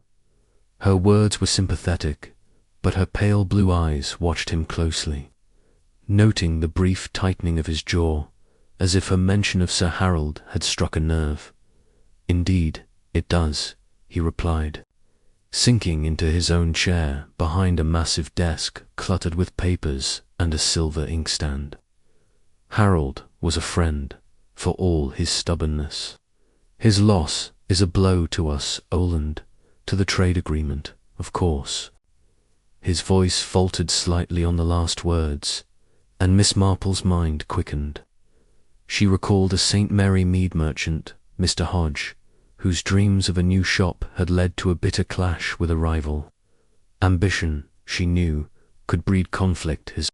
Her words were sympathetic, but her pale blue eyes watched him closely, noting the brief tightening of his jaw, as if her mention of Sir Harold had struck a nerve. "Indeed, it does," he replied, sinking into his own chair behind a massive desk cluttered with papers and a silver inkstand. "Harold was a friend, for all his stubbornness. His loss is a blow to us, Oland, to the trade agreement, of course." His voice faltered slightly on the last words, and Miss Marple's mind quickened. She recalled a St. Mary mead merchant, Mr. Hodge, whose dreams of a new shop had led to a bitter clash with a rival. Ambition, she knew, could breed conflict as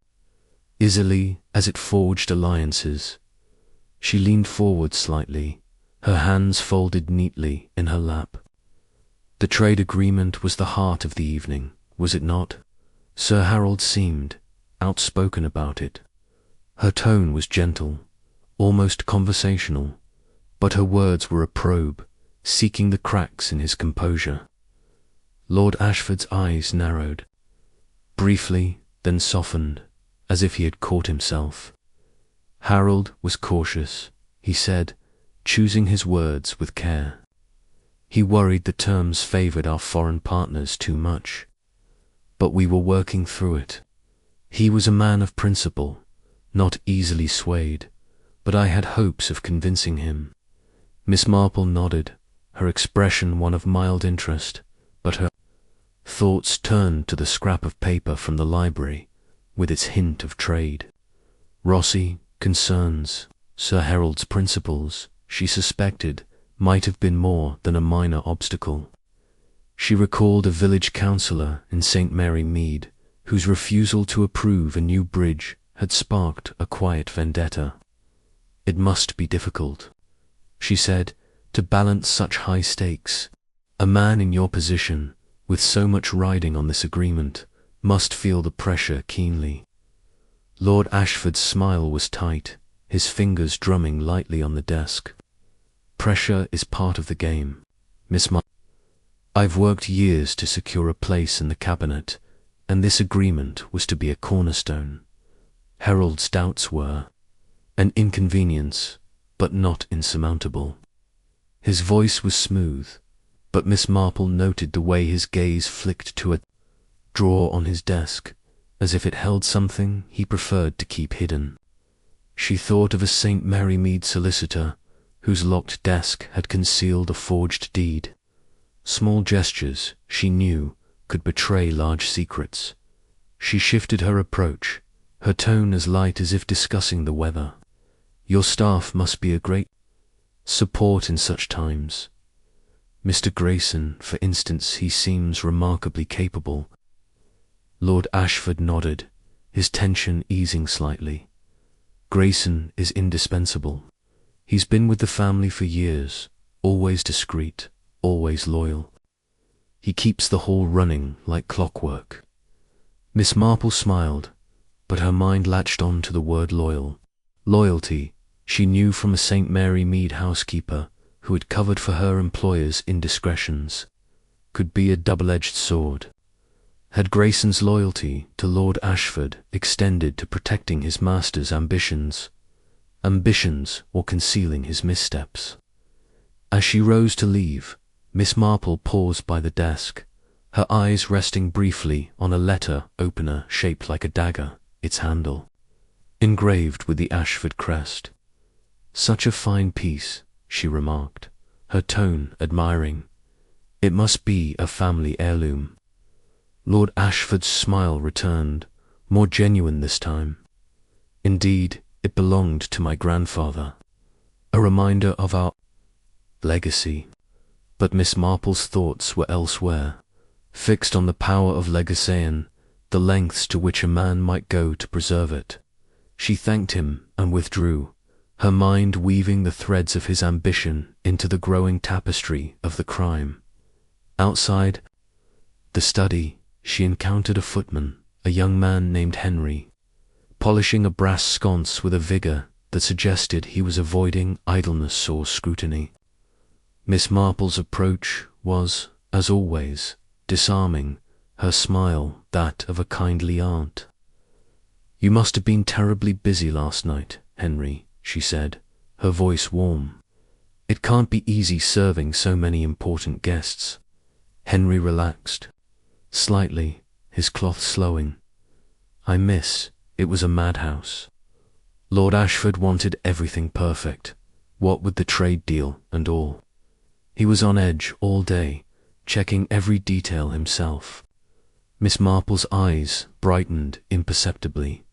easily as it forged alliances. She leaned forward slightly, her hands folded neatly in her lap. The trade agreement was the heart of the evening, was it not? Sir Harold seemed outspoken about it. Her tone was gentle, almost conversational, but her words were a probe, seeking the cracks in his composure. Lord Ashford's eyes narrowed, briefly, then softened, as if he had caught himself. "Harold was cautious," he said, choosing his words with care. "He worried the terms favoured our foreign partners too much. But we were working through it. He was a man of principle, not easily swayed, but I had hopes of convincing him." Miss Marple nodded, her expression one of mild interest, but her thoughts turned to the scrap of paper from the library, with its hint of trade. Rossi, concerns, Sir Harold's principles, she suspected, might have been more than a minor obstacle. She recalled a village councillor in St. Mary Mead, whose refusal to approve a new bridge had sparked a quiet vendetta. "It must be difficult," she said, "to balance such high stakes. A man in your position, with so much riding on this agreement, must feel the pressure keenly." Lord Ashford's smile was tight, his fingers drumming lightly on the desk. "Pressure is part of the game, Miss Marple. I've worked years to secure a place in the cabinet, and this agreement was to be a cornerstone. Harold's doubts were an inconvenience, but not insurmountable." His voice was smooth, but Miss Marple noted the way his gaze flicked to a drawer on his desk, as if it held something he preferred to keep hidden. She thought of a St. Mary Mead solicitor, whose locked desk had concealed a forged deed. Small gestures, she knew, could betray large secrets. She shifted her approach, her tone as light as if discussing the weather. "Your staff must be a great support in such times. Mr. Grayson, for instance, he seems remarkably capable." Lord Ashford nodded, his tension easing slightly. "Grayson is indispensable. He's been with the family for years, always discreet, always loyal. He keeps the hall running like clockwork." Miss Marple smiled, but her mind latched on to the word loyal. Loyalty, she knew from a St. Mary Mead housekeeper who had covered for her employer's indiscretions, could be a double-edged sword. Had Grayson's loyalty to Lord Ashford extended to protecting his master's ambitions or concealing his missteps? As she rose to leave, Miss Marple paused by the desk, her eyes resting briefly on a letter opener shaped like a dagger, its handle engraved with the Ashford crest. "Such a fine piece," she remarked, her tone admiring. "It must be a family heirloom." Lord Ashford's smile returned, more genuine this time. "Indeed, it belonged to my grandfather. A reminder of our legacy." But Miss Marple's thoughts were elsewhere, fixed on the power of legacy, the lengths to which a man might go to preserve it. She thanked him and withdrew, her mind weaving the threads of his ambition into the growing tapestry of the crime. Outside the study, she encountered a footman, a young man named Henry, polishing a brass sconce with a vigour that suggested he was avoiding idleness or scrutiny. Miss Marple's approach was, as always, disarming, her smile that of a kindly aunt. "You must have been terribly busy last night, Henry," she said, her voice warm. "It can't be easy serving so many important guests." Henry relaxed slightly, his cloth slowing. It was a madhouse. Lord Ashford wanted everything perfect, what with the trade deal and all. He was on edge all day, checking every detail himself. Miss Marple's eyes brightened imperceptibly.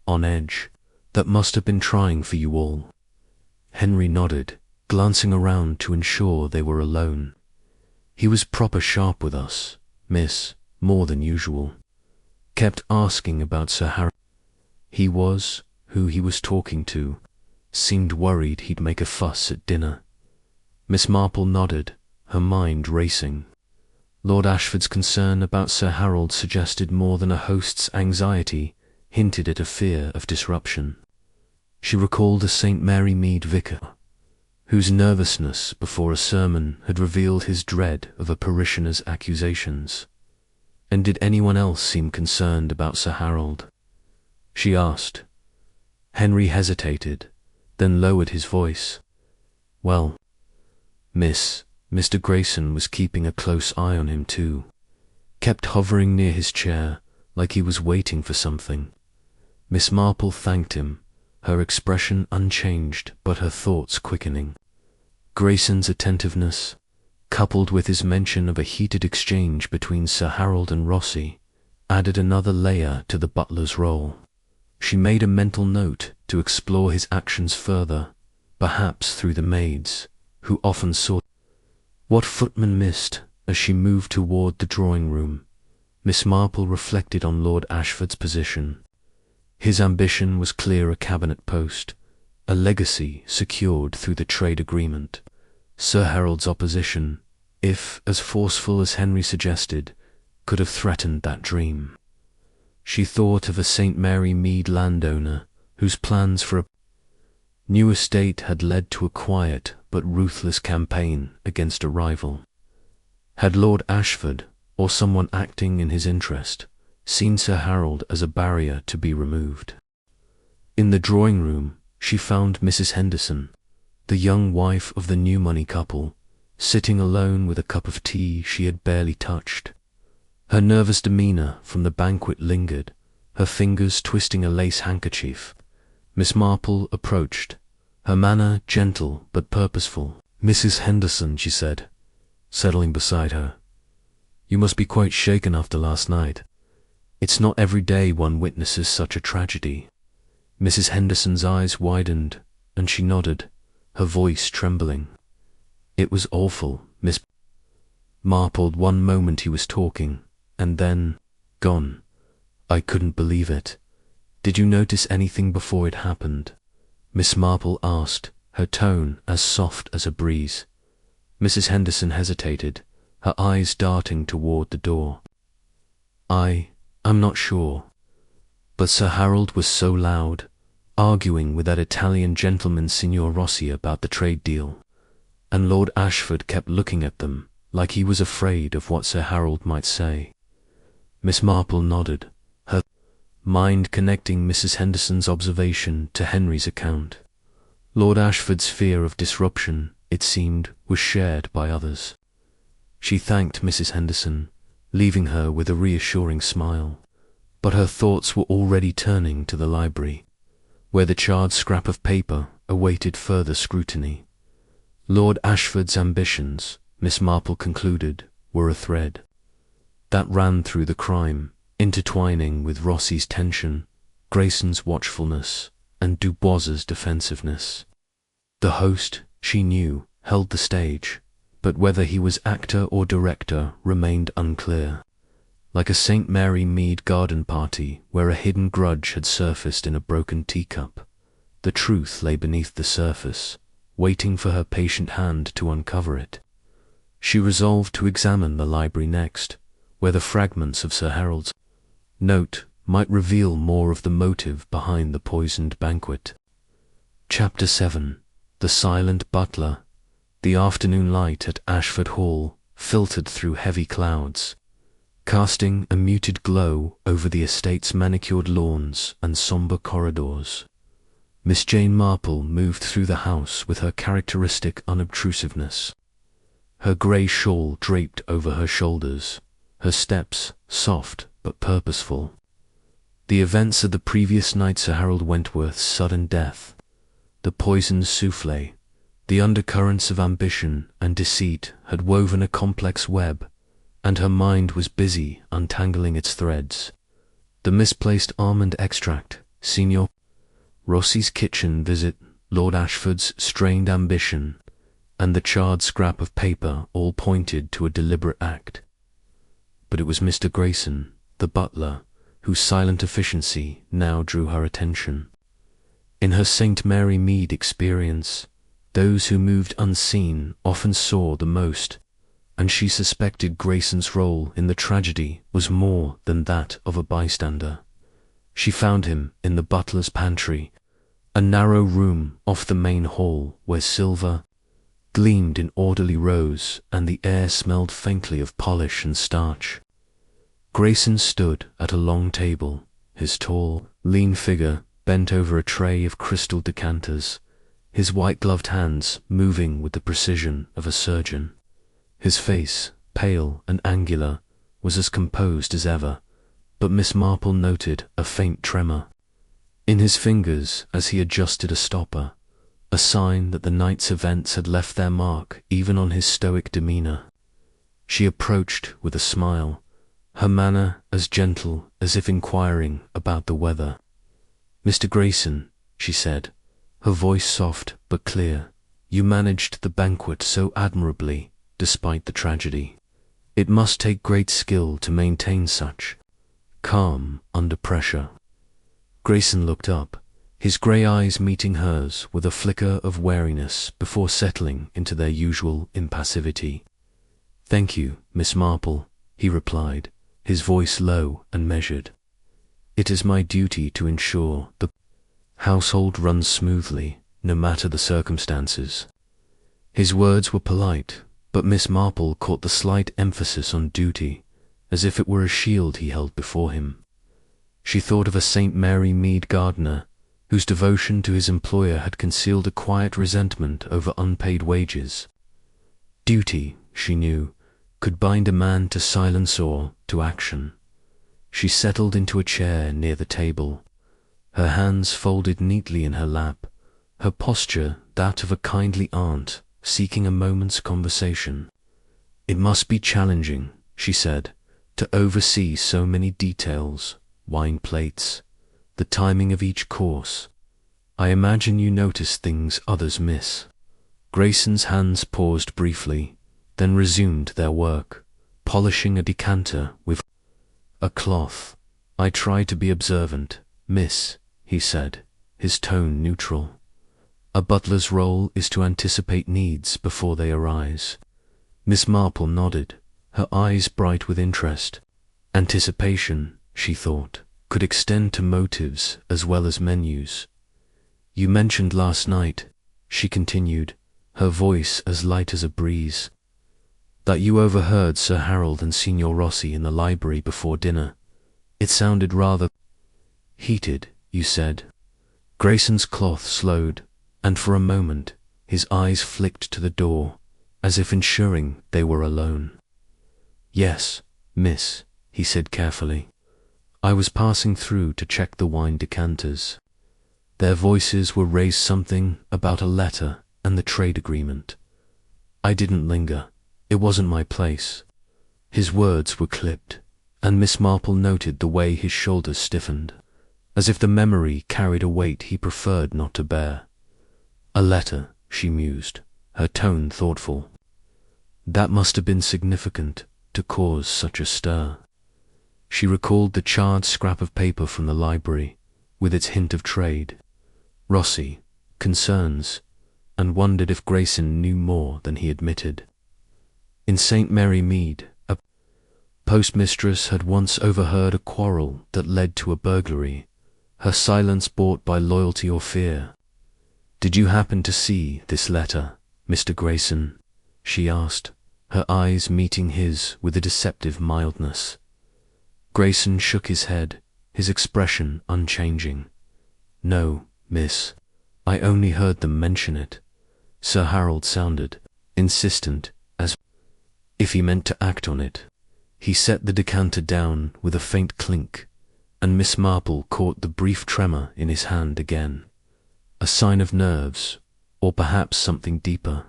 "On edge? That must have been trying for you all." Henry nodded, glancing around to ensure they were alone. "He was proper sharp with us, miss, more than usual. Kept asking about Sir Harry. He was, who he was talking to. Seemed worried he'd make a fuss at dinner." Miss Marple nodded, her mind racing. Lord Ashford's concern about Sir Harold suggested more than a host's anxiety, hinted at a fear of disruption. She recalled a St. Mary Mead vicar, whose nervousness before a sermon had revealed his dread of a parishioner's accusations. And did anyone else seem concerned about Sir Harold? She asked. Henry hesitated, then lowered his voice. "Well, miss, Mr. Grayson was keeping a close eye on him too. Kept hovering near his chair, like he was waiting for something." Miss Marple thanked him, her expression unchanged but her thoughts quickening. Grayson's attentiveness, coupled with his mention of a heated exchange between Sir Harold and Rossi, added another layer to the butler's role. She made a mental note to explore his actions further, perhaps through the maids, who often saw what footman missed as she moved toward the drawing-room. Miss Marple reflected on Lord Ashford's position. His ambition was clear a cabinet post, a legacy secured through the trade agreement. Sir Harold's opposition, if as forceful as Henry suggested, could have threatened that dream. She thought of a St. Mary Mead landowner whose plans for a new estate had led to a quiet but ruthless campaign against a rival. Had Lord Ashford, or someone acting in his interest, seen Sir Harold as a barrier to be removed? In the drawing-room, she found Mrs. Henderson, the young wife of the new money couple, sitting alone with a cup of tea she had barely touched. Her nervous demeanour from the banquet lingered, her fingers twisting a lace handkerchief. Miss Marple approached, her manner gentle but purposeful. "Mrs. Henderson," she said, settling beside her, "you must be quite shaken after last night. It's not every day one witnesses such a tragedy." Mrs. Henderson's eyes widened, and she nodded, her voice trembling. "It was awful, Miss Marple. One moment he was talking, and then gone. I couldn't believe it. Did you notice anything before it happened?" Miss Marple asked, her tone as soft as a breeze. Mrs. Henderson hesitated, her eyes darting toward the door. I'm not sure. But Sir Harold was so loud, arguing with that Italian gentleman Signor Rossi about the trade deal, and Lord Ashford kept looking at them like he was afraid of what Sir Harold might say. Miss Marple nodded, her mind connecting Mrs. Henderson's observation to Henry's account. Lord Ashford's fear of disruption, it seemed, was shared by others. She thanked Mrs. Henderson, leaving her with a reassuring smile. But her thoughts were already turning to the library, where the charred scrap of paper awaited further scrutiny. Lord Ashford's ambitions, Miss Marple concluded, were a thread that ran through the crime, intertwining with Rossi's tension, Grayson's watchfulness, and Dubois's defensiveness. The host, she knew, held the stage, but whether he was actor or director remained unclear. Like a St. Mary Mead garden party where a hidden grudge had surfaced in a broken teacup, the truth lay beneath the surface, waiting for her patient hand to uncover it. She resolved to examine the library next, where the fragments of Sir Harold's note might reveal more of the motive behind the poisoned banquet. Chapter 7. The Silent Butler. The afternoon light at Ashford Hall filtered through heavy clouds, casting a muted glow over the estate's manicured lawns and sombre corridors. Miss Jane Marple moved through the house with her characteristic unobtrusiveness, her grey shawl draped over her shoulders, her steps soft but purposeful. The events of the previous night, Sir Harold Wentworth's sudden death, the poisoned soufflé, the undercurrents of ambition and deceit had woven a complex web, and her mind was busy untangling its threads. The misplaced almond extract, Signor Rossi's kitchen visit, Lord Ashford's strained ambition, and the charred scrap of paper all pointed to a deliberate act. But it was Mr. Grayson, the butler, whose silent efficiency now drew her attention. In her St. Mary Mead experience, those who moved unseen often saw the most, and she suspected Grayson's role in the tragedy was more than that of a bystander. She found him in the butler's pantry, a narrow room off the main hall where silver gleamed in orderly rows and the air smelled faintly of polish and starch. Grayson stood at a long table, his tall, lean figure bent over a tray of crystal decanters, his white-gloved hands moving with the precision of a surgeon. His face, pale and angular, was as composed as ever, but Miss Marple noted a faint tremor in his fingers as he adjusted a stopper, a sign that the night's events had left their mark even on his stoic demeanour. She approached with a smile, her manner as gentle as if inquiring about the weather. "Mr. Grayson," she said, her voice soft but clear, "you managed the banquet so admirably, despite the tragedy. It must take great skill to maintain such calm under pressure." Grayson looked up, his grey eyes meeting hers with a flicker of wariness before settling into their usual impassivity. "Thank you, Miss Marple," he replied, his voice low and measured. "It is my duty to ensure the household runs smoothly, no matter the circumstances." His words were polite, but Miss Marple caught the slight emphasis on duty, as if it were a shield he held before him. She thought of a St. Mary Mead gardener, whose devotion to his employer had concealed a quiet resentment over unpaid wages. Duty, she knew, could bind a man to silence or to action. She settled into a chair near the table, her hands folded neatly in her lap, her posture that of a kindly aunt seeking a moment's conversation. "It must be challenging," she said, "to oversee so many details, wine plates, the timing of each course. I imagine you notice things others miss." Grayson's hands paused briefly, then resumed their work, polishing a decanter with a cloth. "I try to be observant, miss," he said, his tone neutral. "A butler's role is to anticipate needs before they arise." Miss Marple nodded, her eyes bright with interest. Anticipation, she thought, could extend to motives as well as menus. "You mentioned last night," she continued, her voice as light as a breeze, "that you overheard Sir Harold and Signor Rossi in the library before dinner. It sounded rather heated, you said." Grayson's cloth slowed, and for a moment his eyes flicked to the door, as if ensuring they were alone. "Yes, "Miss," he said carefully, "I was passing through to check the wine decanters. Their voices were raised something about a letter and the trade agreement. I didn't linger. It wasn't my place." His words were clipped, and Miss Marple noted the way his shoulders stiffened, as if the memory carried a weight he preferred not to bear. "A letter," she mused, her tone thoughtful. That must have been significant to cause such a stir. She recalled the charred scrap of paper from the library, with its hint of trade, Rossi, concerns, and wondered if Grayson knew more than he admitted. In St. Mary Mead, a postmistress had once overheard a quarrel that led to a burglary, her silence bought by loyalty or fear. "Did you happen to see this letter, Mr. Grayson?" she asked, her eyes meeting his with a deceptive mildness. Grayson shook his head, his expression unchanging. "No, miss. I only heard them mention it." Sir Harold sounded insistent, as if he meant to act on it. He set the decanter down with a faint clink, and Miss Marple caught the brief tremor in his hand again. A sign of nerves, or perhaps something deeper.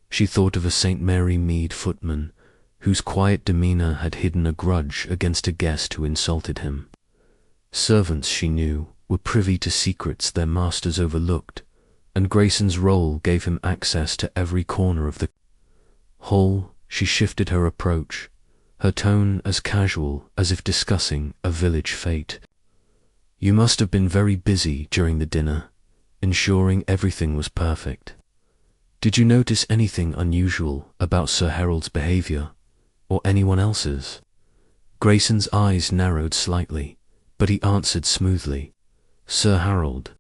She thought of a St. Mary Mead footman, whose quiet demeanor had hidden a grudge against a guest who insulted him. Servants, she knew, were privy to secrets their masters overlooked, and Grayson's role gave him access to every corner of the hall. She shifted her approach, her tone as casual as if discussing a village fete. "You must have been very busy during the dinner, ensuring everything was perfect. Did you notice anything unusual about Sir Harold's behavior, or anyone else's?" Grayson's eyes narrowed slightly, but he answered smoothly. Sir Harold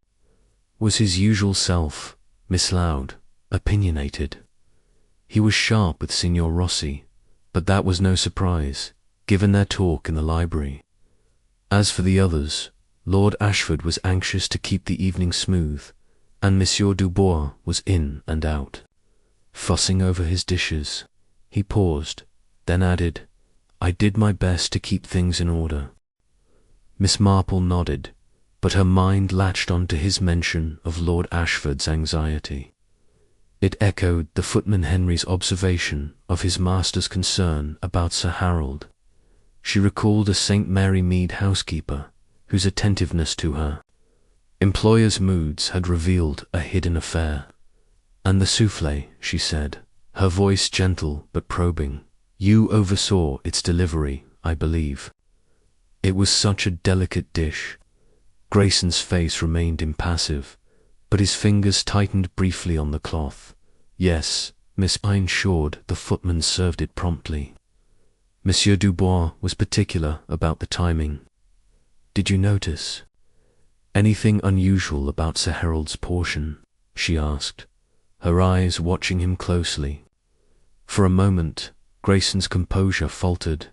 was his usual self, misloud, opinionated. He was sharp with Signor Rossi, but that was no surprise, given their talk in the library. As for the others, Lord Ashford was anxious to keep the evening smooth, and Monsieur Dubois was in and out, fussing over his dishes. He paused, then added, "I did my best to keep things in order." Miss Marple nodded, but her mind latched onto his mention of Lord Ashford's anxiety. It echoed the footman Henry's observation of his master's concern about Sir Harold. She recalled a St. Mary Mead housekeeper, whose attentiveness to her employer's moods had revealed a hidden affair. "And the soufflé," she said, her voice gentle but probing. "You oversaw its delivery, I believe." It was such a delicate dish. Grayson's face remained impassive, but his fingers tightened briefly on the cloth. "Yes, Miss, I ensured the footman served it promptly." Monsieur Dubois was particular about the timing. "Did you notice anything unusual about Sir Harold's portion?" she asked, her eyes watching him closely. For a moment, Grayson's composure faltered,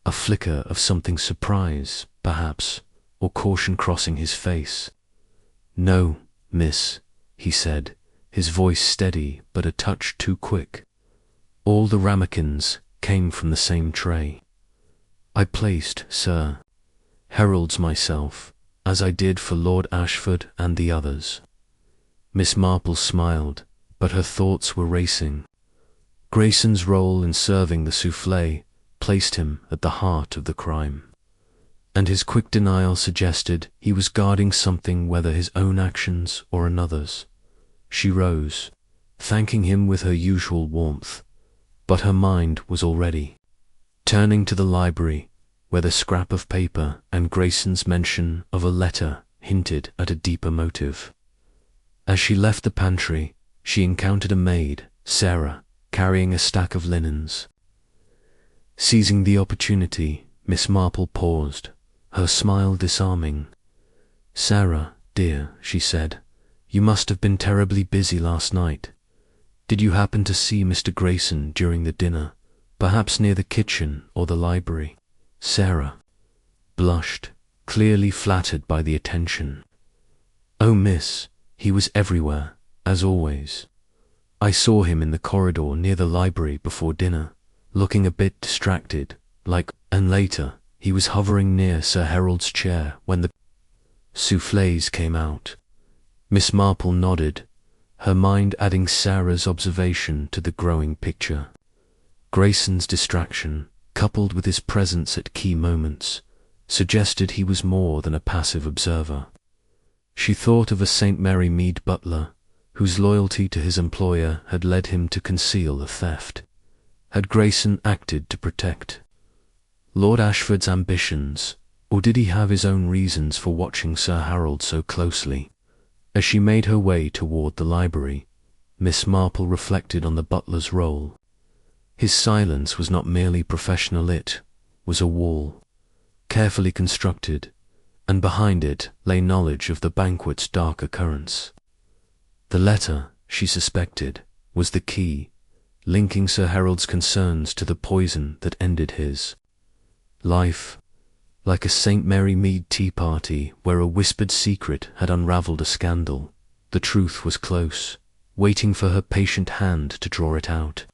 a flicker of something surprise, perhaps, or caution crossing his face. "No, miss," he said, his voice steady but a touch too quick. "All the ramekins came from the same tray. I placed Sir Harold's myself, as I did for Lord Ashford and the others." Miss Marple smiled, but her thoughts were racing. Grayson's role in serving the soufflé placed him at the heart of the crime, and his quick denial suggested he was guarding something, whether his own actions or another's. She rose, thanking him with her usual warmth, but her mind was already turning to the library, where the scrap of paper and Grayson's mention of a letter hinted at a deeper motive. As she left the pantry, she encountered a maid, Sarah, carrying a stack of linens. Seizing the opportunity, Miss Marple paused, her smile disarming. "Sarah, dear," she said, "you must have been terribly busy last night. Did you happen to see Mr. Grayson during the dinner, perhaps near the kitchen or the library?" Sarah blushed, clearly flattered by the attention. "Oh, miss, he was everywhere, as always. I saw him in the corridor near the library before dinner, looking a bit distracted, and later, he was hovering near Sir Harold's chair when the soufflés came out. Miss Marple nodded, her mind adding Sarah's observation to the growing picture. Grayson's distraction, coupled with his presence at key moments, suggested he was more than a passive observer. She thought of a St. Mary Mead butler, whose loyalty to his employer had led him to conceal the theft. Had Grayson acted to protect Lord Ashford's ambitions, or did he have his own reasons for watching Sir Harold so closely? As she made her way toward the library, Miss Marple reflected on the butler's role. His silence was not merely professional, it was a wall, carefully constructed, and behind it lay knowledge of the banquet's dark occurrence. The letter, she suspected, was the key, linking Sir Harold's concerns to the poison that ended his life. Like a St. Mary Mead tea party where a whispered secret had unravelled a scandal, the truth was close, waiting for her patient hand to draw it out.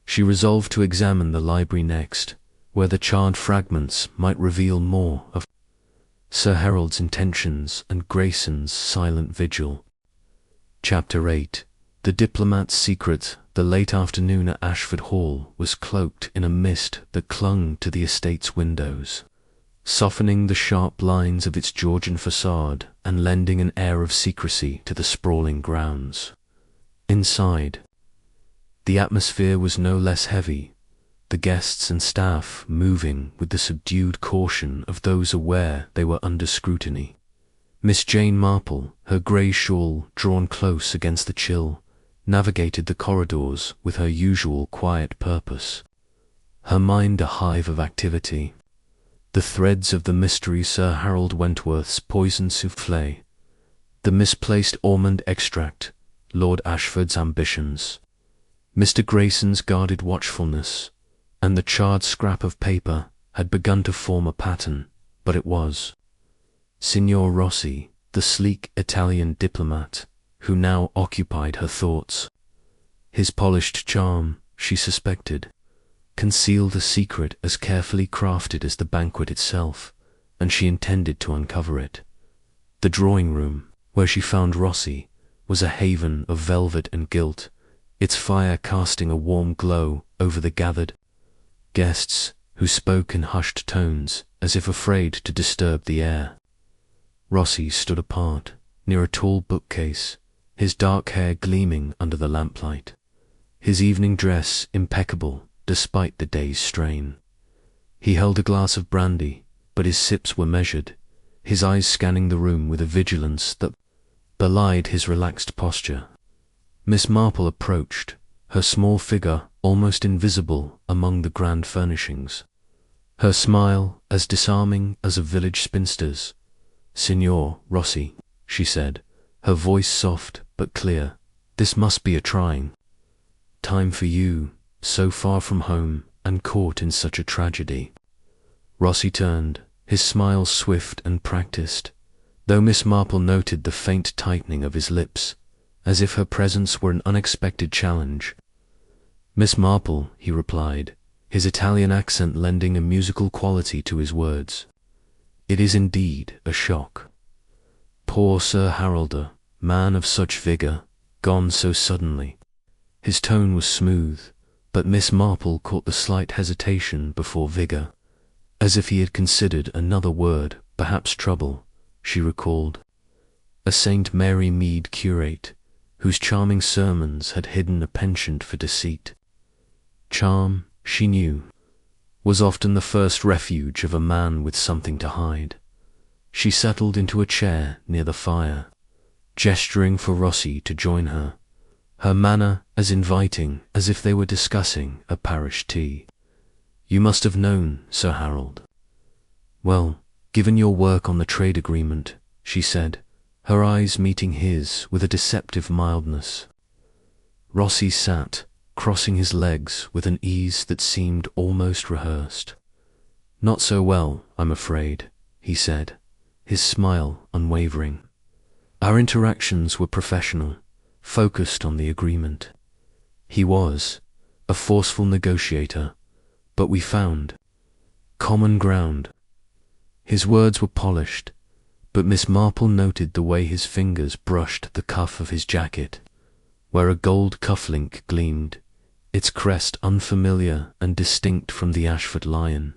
She resolved to examine the library next, where the charred fragments might reveal more of Sir Harold's intentions and Grayson's silent vigil. Chapter 8. The Diplomat's secret. The late afternoon at Ashford Hall was cloaked in a mist that clung to the estate's windows, softening the sharp lines of its Georgian facade and lending an air of secrecy to the sprawling grounds. Inside, the atmosphere was no less heavy, the guests and staff moving with the subdued caution of those aware they were under scrutiny. Miss Jane Marple, her grey shawl drawn close against the chill, navigated the corridors with her usual quiet purpose, her mind a hive of activity. The threads of the mystery Sir Harold Wentworth's poisoned soufflé, the misplaced almond extract, Lord Ashford's ambitions, Mr. Grayson's guarded watchfulness, and the charred scrap of paper had begun to form a pattern, but it was Signor Rossi, the sleek Italian diplomat, who now occupied her thoughts. His polished charm, she suspected, concealed a secret as carefully crafted as the banquet itself, and she intended to uncover it. The drawing room, where she found Rossi, was a haven of velvet and gilt, its fire casting a warm glow over the gathered guests, who spoke in hushed tones as if afraid to disturb the air. Rossi stood apart, near a tall bookcase, his dark hair gleaming under the lamplight, his evening dress impeccable despite the day's strain. He held a glass of brandy, but his sips were measured, his eyes scanning the room with a vigilance that belied his relaxed posture. Miss Marple approached, her small figure almost invisible among the grand furnishings, her smile as disarming as a village spinster's. "Signor Rossi," she said, her voice soft but clear, "this must be a trying time for you, so far from home and caught in such a tragedy." Rossi turned, his smile swift and practiced, though Miss Marple noted the faint tightening of his lips, as if her presence were an unexpected challenge. "Miss Marple," he replied, his Italian accent lending a musical quality to his words, "it is indeed a shock. Poor Sir Harold, man of such vigour, gone so suddenly." His tone was smooth, but Miss Marple caught the slight hesitation before vigour, as if he had considered another word, perhaps trouble. She recalled a St. Mary Mead curate, whose charming sermons had hidden a penchant for deceit. Charm, she knew, was often the first refuge of a man with something to hide. She settled into a chair near the fire, gesturing for Rossi to join her, her manner as inviting as if they were discussing a parish tea. "You must have known, Sir Harold." "Well, given your work on the trade agreement," she said, her eyes meeting his with a deceptive mildness. Rossi sat, crossing his legs with an ease that seemed almost rehearsed. "Not so well, I'm afraid," he said, his smile unwavering. "Our interactions were professional, focused on the agreement. He was a forceful negotiator, but we found Common ground. His words were polished, but Miss Marple noted the way his fingers brushed the cuff of his jacket, where a gold cufflink gleamed, its crest unfamiliar and distinct from the Ashford lion.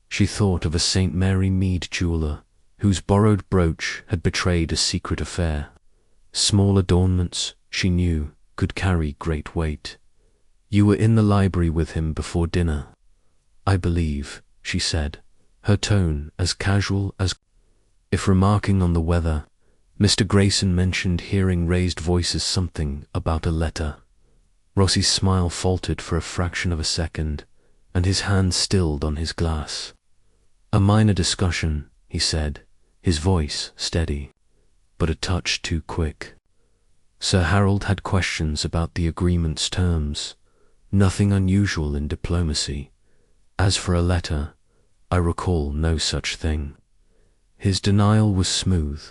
She thought of a St. Mary Mead jeweller, whose borrowed brooch had betrayed a secret affair. Small adornments, she knew, could carry great weight. "You were in the library with him before dinner, I believe," she said, her tone as casual as if remarking on the weather. Mr. Grayson mentioned hearing raised voices, something about a letter. Rossi's smile faltered for a fraction of a second, and his hand stilled on his glass. "A minor discussion," he said, his voice steady, but a touch too quick. Sir Harold had questions about the agreement's terms. Nothing unusual in diplomacy. As for a letter, I recall no such thing. His denial was smooth,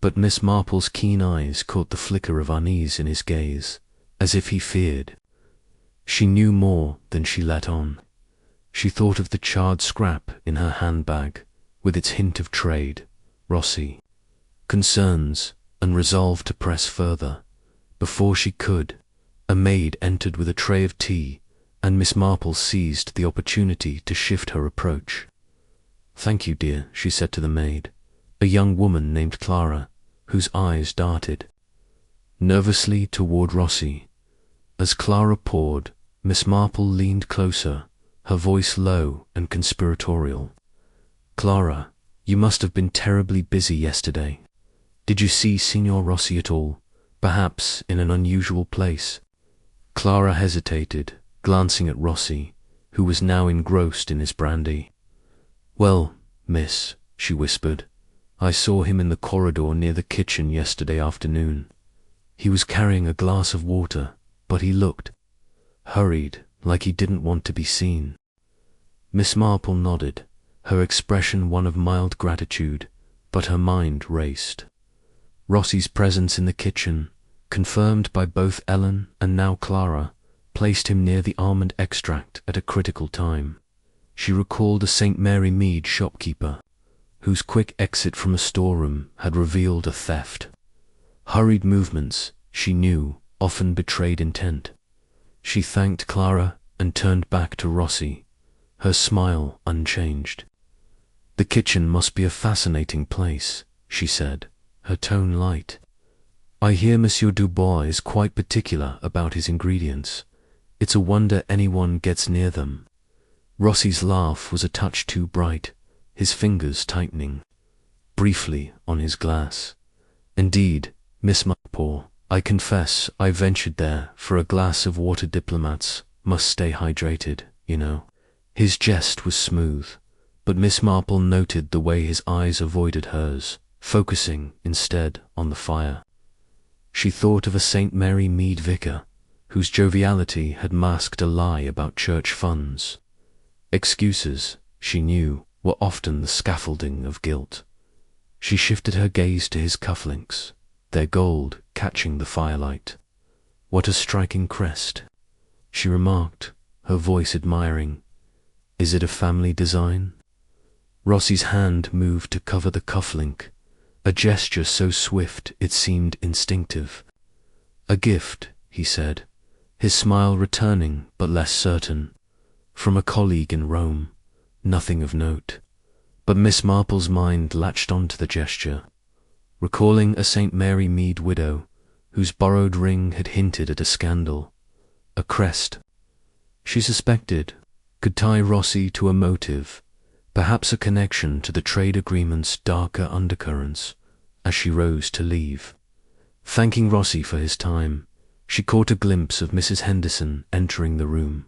but Miss Marple's keen eyes caught the flicker of unease in his gaze, as if he feared. She knew more than she let on. She thought of the charred scrap in her handbag, with its hint of trade, Rossi, concerns, and resolved to press further. Before she could, a maid entered with a tray of tea, and Miss Marple seized the opportunity to shift her approach. "Thank you, dear," she said to the maid, a young woman named Clara, whose eyes darted nervously toward Rossi. As Clara poured, Miss Marple leaned closer, her voice low and conspiratorial. "Clara, you must have been terribly busy yesterday. Did you see Signor Rossi at all? Perhaps in an unusual place?" Clara hesitated, glancing at Rossi, who was now engrossed in his brandy. "Well, miss," she whispered, "I saw him in the corridor near the kitchen yesterday afternoon. He was carrying a glass of water, but he looked hurried, like he didn't want to be seen." Miss Marple nodded, her expression one of mild gratitude, but her mind raced. Rossi's presence in the kitchen, confirmed by both Ellen and now Clara, placed him near the almond extract at a critical time. She recalled a St. Mary Mead shopkeeper, whose quick exit from a storeroom had revealed a theft. Hurried movements, she knew, often betrayed intent. She thanked Clara and turned back to Rossi, her smile unchanged. "The kitchen must be a fascinating place," she said, her tone light. "I hear Monsieur Dubois is quite particular about his ingredients. It's a wonder anyone gets near them." Rossi's laugh was a touch too bright, his fingers tightening briefly on his glass. "Indeed, Miss Marple, I confess I ventured there for a glass of water. Diplomats must stay hydrated, you know." His jest was smooth, but Miss Marple noted the way his eyes avoided hers, focusing instead on the fire. She thought of a St. Mary Mead vicar, whose joviality had masked a lie about church funds. Excuses, she knew, were often the scaffolding of guilt. She shifted her gaze to his cufflinks, their gold catching the firelight. "What a striking crest," she remarked, her voice admiring. "Is it a family design?" Rossi's hand moved to cover the cufflink, a gesture so swift it seemed instinctive. "A gift," he said, his smile returning but less certain. "From a colleague in Rome, nothing of note." But Miss Marple's mind latched onto the gesture, recalling a St. Mary Mead widow, whose borrowed ring had hinted at a scandal. A crest, she suspected, could tie Rossi to a motive, perhaps a connection to the trade agreement's darker undercurrents. As she rose to leave, thanking Rossi for his time, she caught a glimpse of Mrs. Henderson entering the room,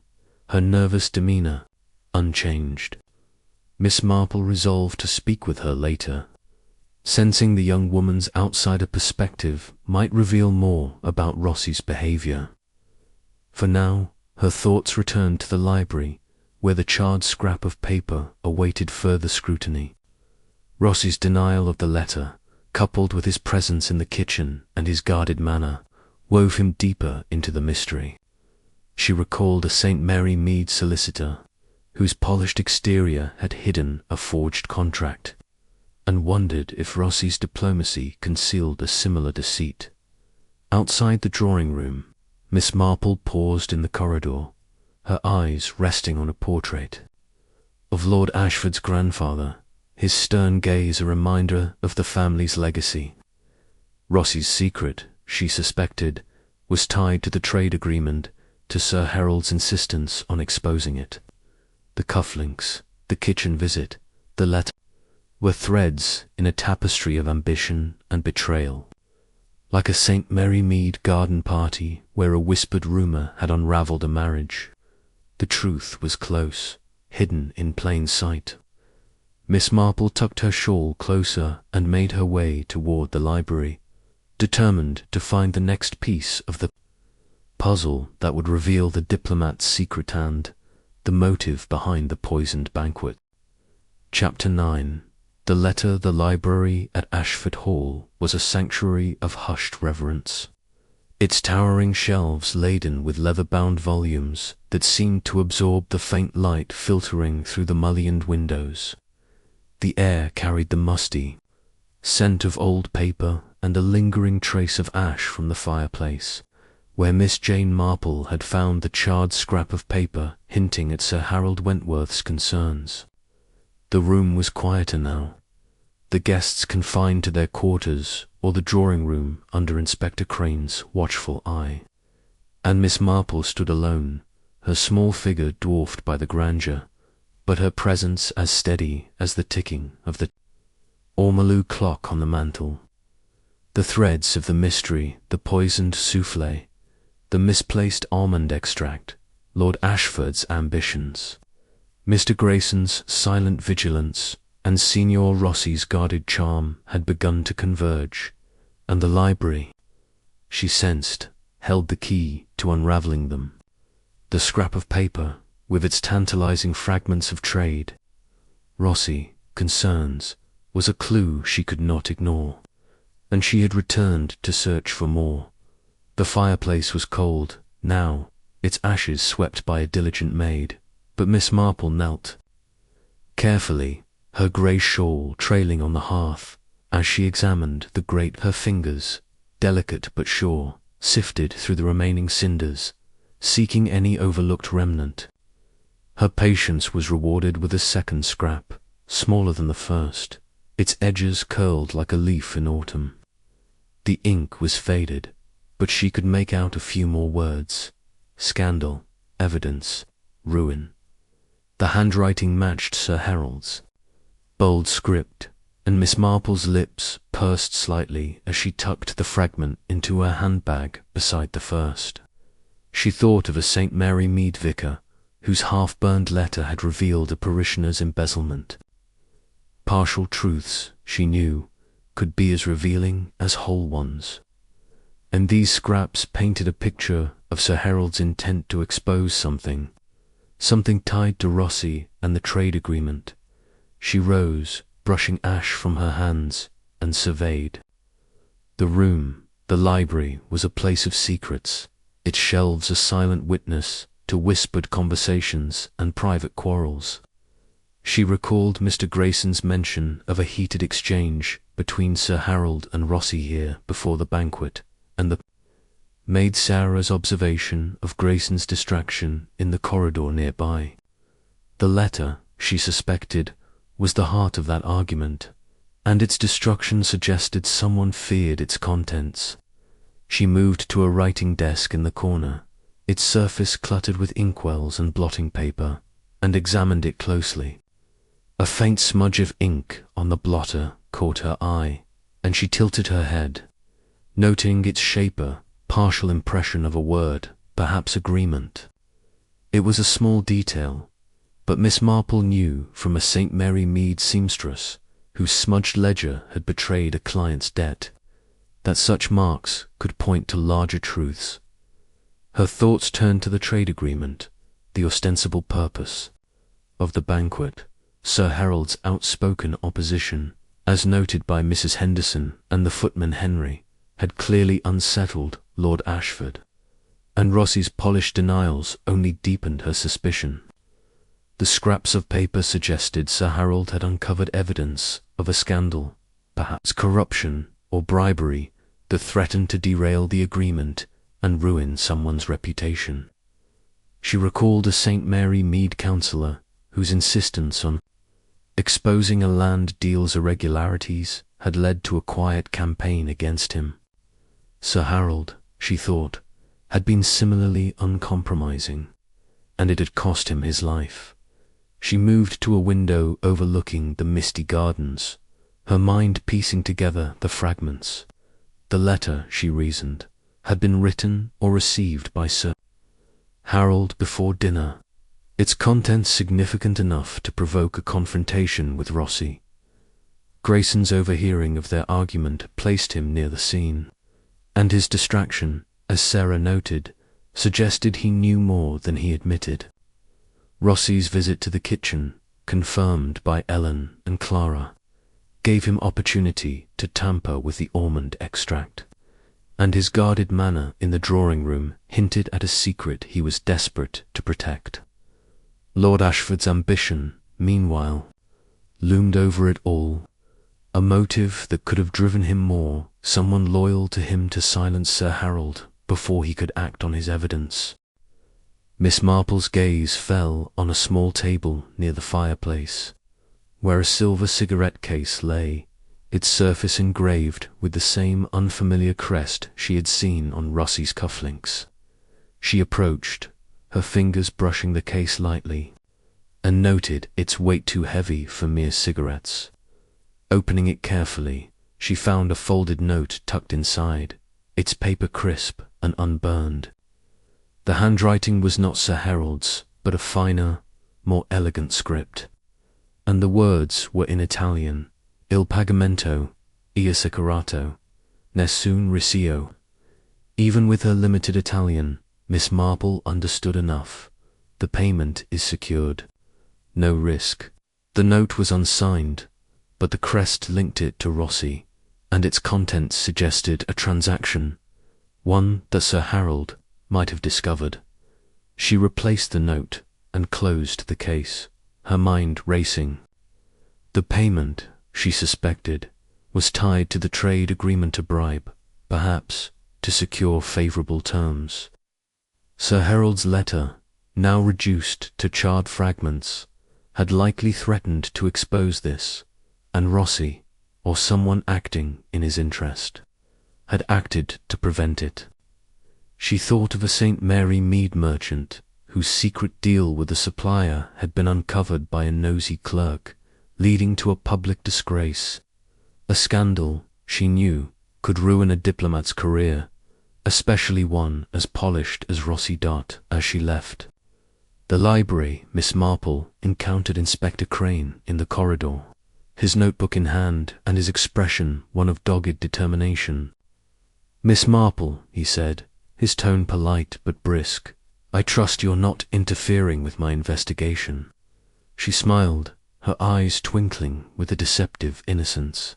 her nervous demeanour unchanged. Miss Marple resolved to speak with her later, sensing the young woman's outsider perspective might reveal more about Rossi's behaviour. For now, her thoughts returned to the library, where the charred scrap of paper awaited further scrutiny. Rossi's denial of the letter, coupled with his presence in the kitchen and his guarded manner, wove him deeper into the mystery. She recalled a St. Mary Mead solicitor, whose polished exterior had hidden a forged contract, and wondered if Rossi's diplomacy concealed a similar deceit. Outside the drawing-room, Miss Marple paused in the corridor, her eyes resting on a portrait of Lord Ashford's grandfather, his stern gaze a reminder of the family's legacy. Rossi's secret, she suspected, was tied to the trade agreement, to Sir Harold's insistence on exposing it. The cufflinks, the kitchen visit, the letter, were threads in a tapestry of ambition and betrayal. Like a St. Mary Mead garden party where a whispered rumour had unravelled a marriage, the truth was close, hidden in plain sight. Miss Marple tucked her shawl closer and made her way toward the library, determined to find the next piece of the puzzle that would reveal the diplomat's secret hand, the motive behind the poisoned banquet. Chapter 9. The letter. The library at Ashford Hall was a sanctuary of hushed reverence, its towering shelves laden with leather-bound volumes that seemed to absorb the faint light filtering through the mullioned windows. The air carried the musty scent of old paper and a lingering trace of ash from the fireplace, where Miss Jane Marple had found the charred scrap of paper hinting at Sir Harold Wentworth's concerns. The room was quieter now, the guests confined to their quarters or the drawing-room under Inspector Crane's watchful eye, and Miss Marple stood alone, her small figure dwarfed by the grandeur, but her presence as steady as the ticking of the ormolu clock on the mantel. The threads of the mystery, the poisoned souffle, the misplaced almond extract, Lord Ashford's ambitions, Mr. Grayson's silent vigilance, and Signor Rossi's guarded charm had begun to converge, and the library, she sensed, held the key to unravelling them. The scrap of paper, with its tantalizing fragments of trade, Rossi, concerns, was a clue she could not ignore, and she had returned to search for more. The fireplace was cold, now, its ashes swept by a diligent maid, but Miss Marple knelt carefully, her grey shawl trailing on the hearth, as she examined the grate. Her fingers, delicate but sure, sifted through the remaining cinders, seeking any overlooked remnant. Her patience was rewarded with a second scrap, smaller than the first, its edges curled like a leaf in autumn. The ink was faded, but she could make out a few more words: scandal, evidence, ruin. The handwriting matched Sir Harold's bold script, and Miss Marple's lips pursed slightly as she tucked the fragment into her handbag beside the first. She thought of a St. Mary Mead vicar, whose half-burned letter had revealed a parishioner's embezzlement. Partial truths, she knew, could be as revealing as whole ones, and these scraps painted a picture of Sir Harold's intent to expose something tied to Rossi and the trade agreement. She rose, brushing ash from her hands, and surveyed. The room, the library, was a place of secrets, its shelves a silent witness to whispered conversations and private quarrels. She recalled Mr. Grayson's mention of a heated exchange between Sir Harold and Rossi here before the banquet, and the maid Sarah's observation of Grayson's distraction in the corridor nearby. The letter, she suspected, was the heart of that argument, and its destruction suggested someone feared its contents. She moved to a writing desk in the corner, its surface cluttered with inkwells and blotting paper, and examined it closely. A faint smudge of ink on the blotter caught her eye, and she tilted her head, noting its shaper, partial impression of a word, perhaps agreement. It was a small detail, but Miss Marple knew from a St. Mary Mead seamstress, whose smudged ledger had betrayed a client's debt, that such marks could point to larger truths. Her thoughts turned to the trade agreement, the ostensible purpose of the banquet, Sir Harold's outspoken opposition, as noted by Mrs. Henderson and the footman Henry, had clearly unsettled Lord Ashford, and Rossi's polished denials only deepened her suspicion. The scraps of paper suggested Sir Harold had uncovered evidence of a scandal, perhaps corruption or bribery, that threatened to derail the agreement and ruin someone's reputation. She recalled a St. Mary Mead councillor whose insistence on exposing a land deal's irregularities had led to a quiet campaign against him. Sir Harold, she thought, had been similarly uncompromising, and it had cost him his life. She moved to a window overlooking the misty gardens, her mind piecing together the fragments. The letter, she reasoned, had been written or received by Sir Harold before dinner, its contents significant enough to provoke a confrontation with Rossi. Grayson's overhearing of their argument placed him near the scene, and his distraction, as Sarah noted, suggested he knew more than he admitted. Rossi's visit to the kitchen, confirmed by Ellen and Clara, gave him opportunity to tamper with the almond extract, and his guarded manner in the drawing room hinted at a secret he was desperate to protect. Lord Ashford's ambition, meanwhile, loomed over it all, a motive that could have driven him more, someone loyal to him to silence Sir Harold before he could act on his evidence. Miss Marple's gaze fell on a small table near the fireplace, where a silver cigarette case lay, its surface engraved with the same unfamiliar crest she had seen on Rossi's cufflinks. She approached, her fingers brushing the case lightly, and noted its weight too heavy for mere cigarettes. Opening it carefully, she found a folded note tucked inside, its paper crisp and unburned. The handwriting was not Sir Harold's, but a finer, more elegant script, and the words were in Italian: Il pagamento è assicurato, nessun riscio. Even with her limited Italian, Miss Marple understood enough. The payment is secured. No risk. The note was unsigned, but the crest linked it to Rossi, and its contents suggested a transaction, one that Sir Harold might have discovered. She replaced the note and closed the case, her mind racing. The payment, she suspected, was tied to the trade agreement to bribe, perhaps to secure favourable terms. Sir Harold's letter, now reduced to charred fragments, had likely threatened to expose this, and Rossi, or someone acting in his interest, had acted to prevent it. She thought of a St. Mary Mead merchant whose secret deal with a supplier had been uncovered by a nosy clerk, leading to a public disgrace. A scandal, she knew, could ruin a diplomat's career, especially one as polished as Rossi Dart as she left. The library, Miss Marple encountered Inspector Crane in the corridor, his notebook in hand and his expression one of dogged determination. "Miss Marple," he said, his tone polite but brisk, "I trust you're not interfering with my investigation." She smiled, her eyes twinkling with a deceptive innocence.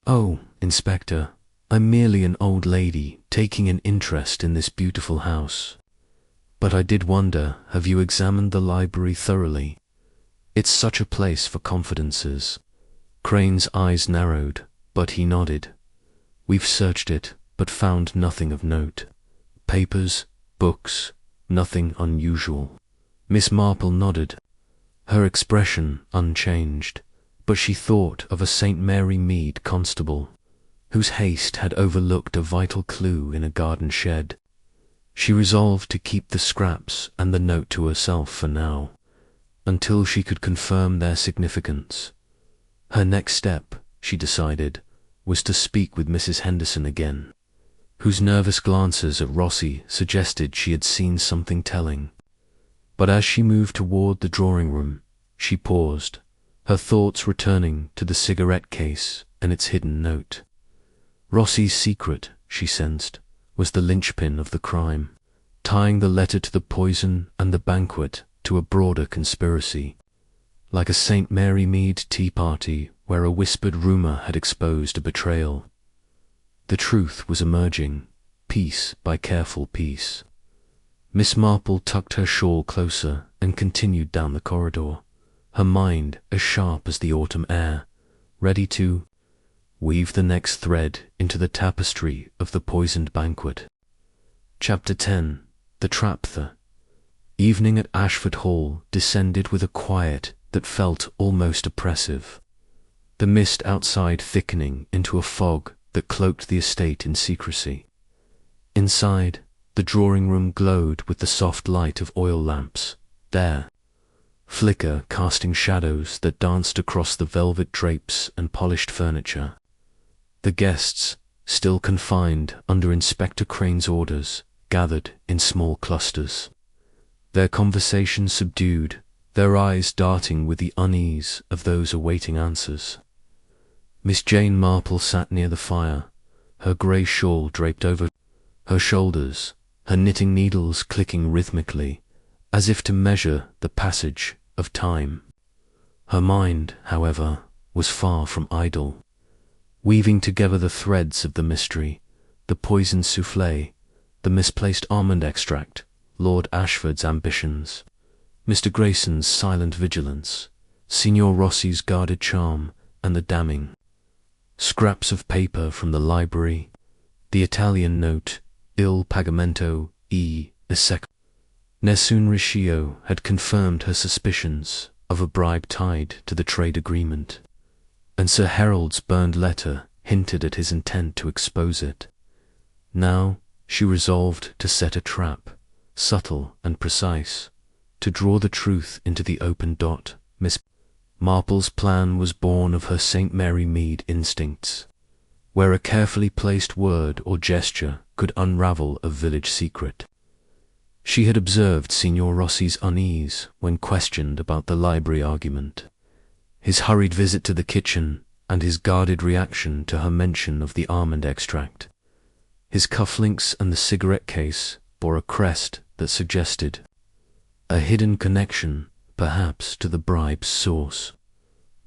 "Oh, Inspector, I'm merely an old lady taking an interest in this beautiful house. But I did wonder, have you examined the library thoroughly? It's such a place for confidences." Crane's eyes narrowed, but he nodded. "We've searched it, but found nothing of note. Papers, books, nothing unusual." Miss Marple nodded, her expression unchanged, but she thought of a St. Mary Mead constable, whose haste had overlooked a vital clue in a garden shed. She resolved to keep the scraps and the note to herself for now, until she could confirm their significance. Her next step, she decided, was to speak with Mrs. Henderson again, whose nervous glances at Rossi suggested she had seen something telling. But as she moved toward the drawing room, she paused, her thoughts returning to the cigarette case and its hidden note. Rossi's secret, she sensed, was the linchpin of the crime, tying the letter to the poison and the banquet to a broader conspiracy. Like a St. Mary Mead tea party where a whispered rumour had exposed a betrayal. The truth was emerging, piece by careful piece. Miss Marple tucked her shawl closer and continued down the corridor, her mind as sharp as the autumn air, ready to weave the next thread into the tapestry of the poisoned banquet. Chapter 10. The Trap. The evening at Ashford Hall descended with a quiet that felt almost oppressive, the mist outside thickening into a fog that cloaked the estate in secrecy. Inside, the drawing-room glowed with the soft light of oil lamps, their flicker casting shadows that danced across the velvet drapes and polished furniture. The guests, still confined under Inspector Crane's orders, gathered in small clusters, their conversation subdued, their eyes darting with the unease of those awaiting answers. Miss Jane Marple sat near the fire, her grey shawl draped over her shoulders, her knitting needles clicking rhythmically, as if to measure the passage of time. Her mind, however, was far from idle, weaving together the threads of the mystery, the poisoned soufflé, the misplaced almond extract, Lord Ashford's ambitions, Mr. Grayson's silent vigilance, Signor Rossi's guarded charm, and the damning scraps of paper from the library, the Italian note, Il pagamento e sec. Nessun Riccio had confirmed her suspicions of a bribe tied to the trade agreement, and Sir Harold's burned letter hinted at his intent to expose it. Now she resolved to set a trap, subtle and precise, to draw the truth into the open dot. Miss Marple's plan was born of her St. Mary Mead instincts, where a carefully placed word or gesture could unravel a village secret. She had observed Signor Rossi's unease when questioned about the library argument, his hurried visit to the kitchen, and his guarded reaction to her mention of the almond extract. His cufflinks and the cigarette case bore a crest that suggested a hidden connection, perhaps, to the bribe's source.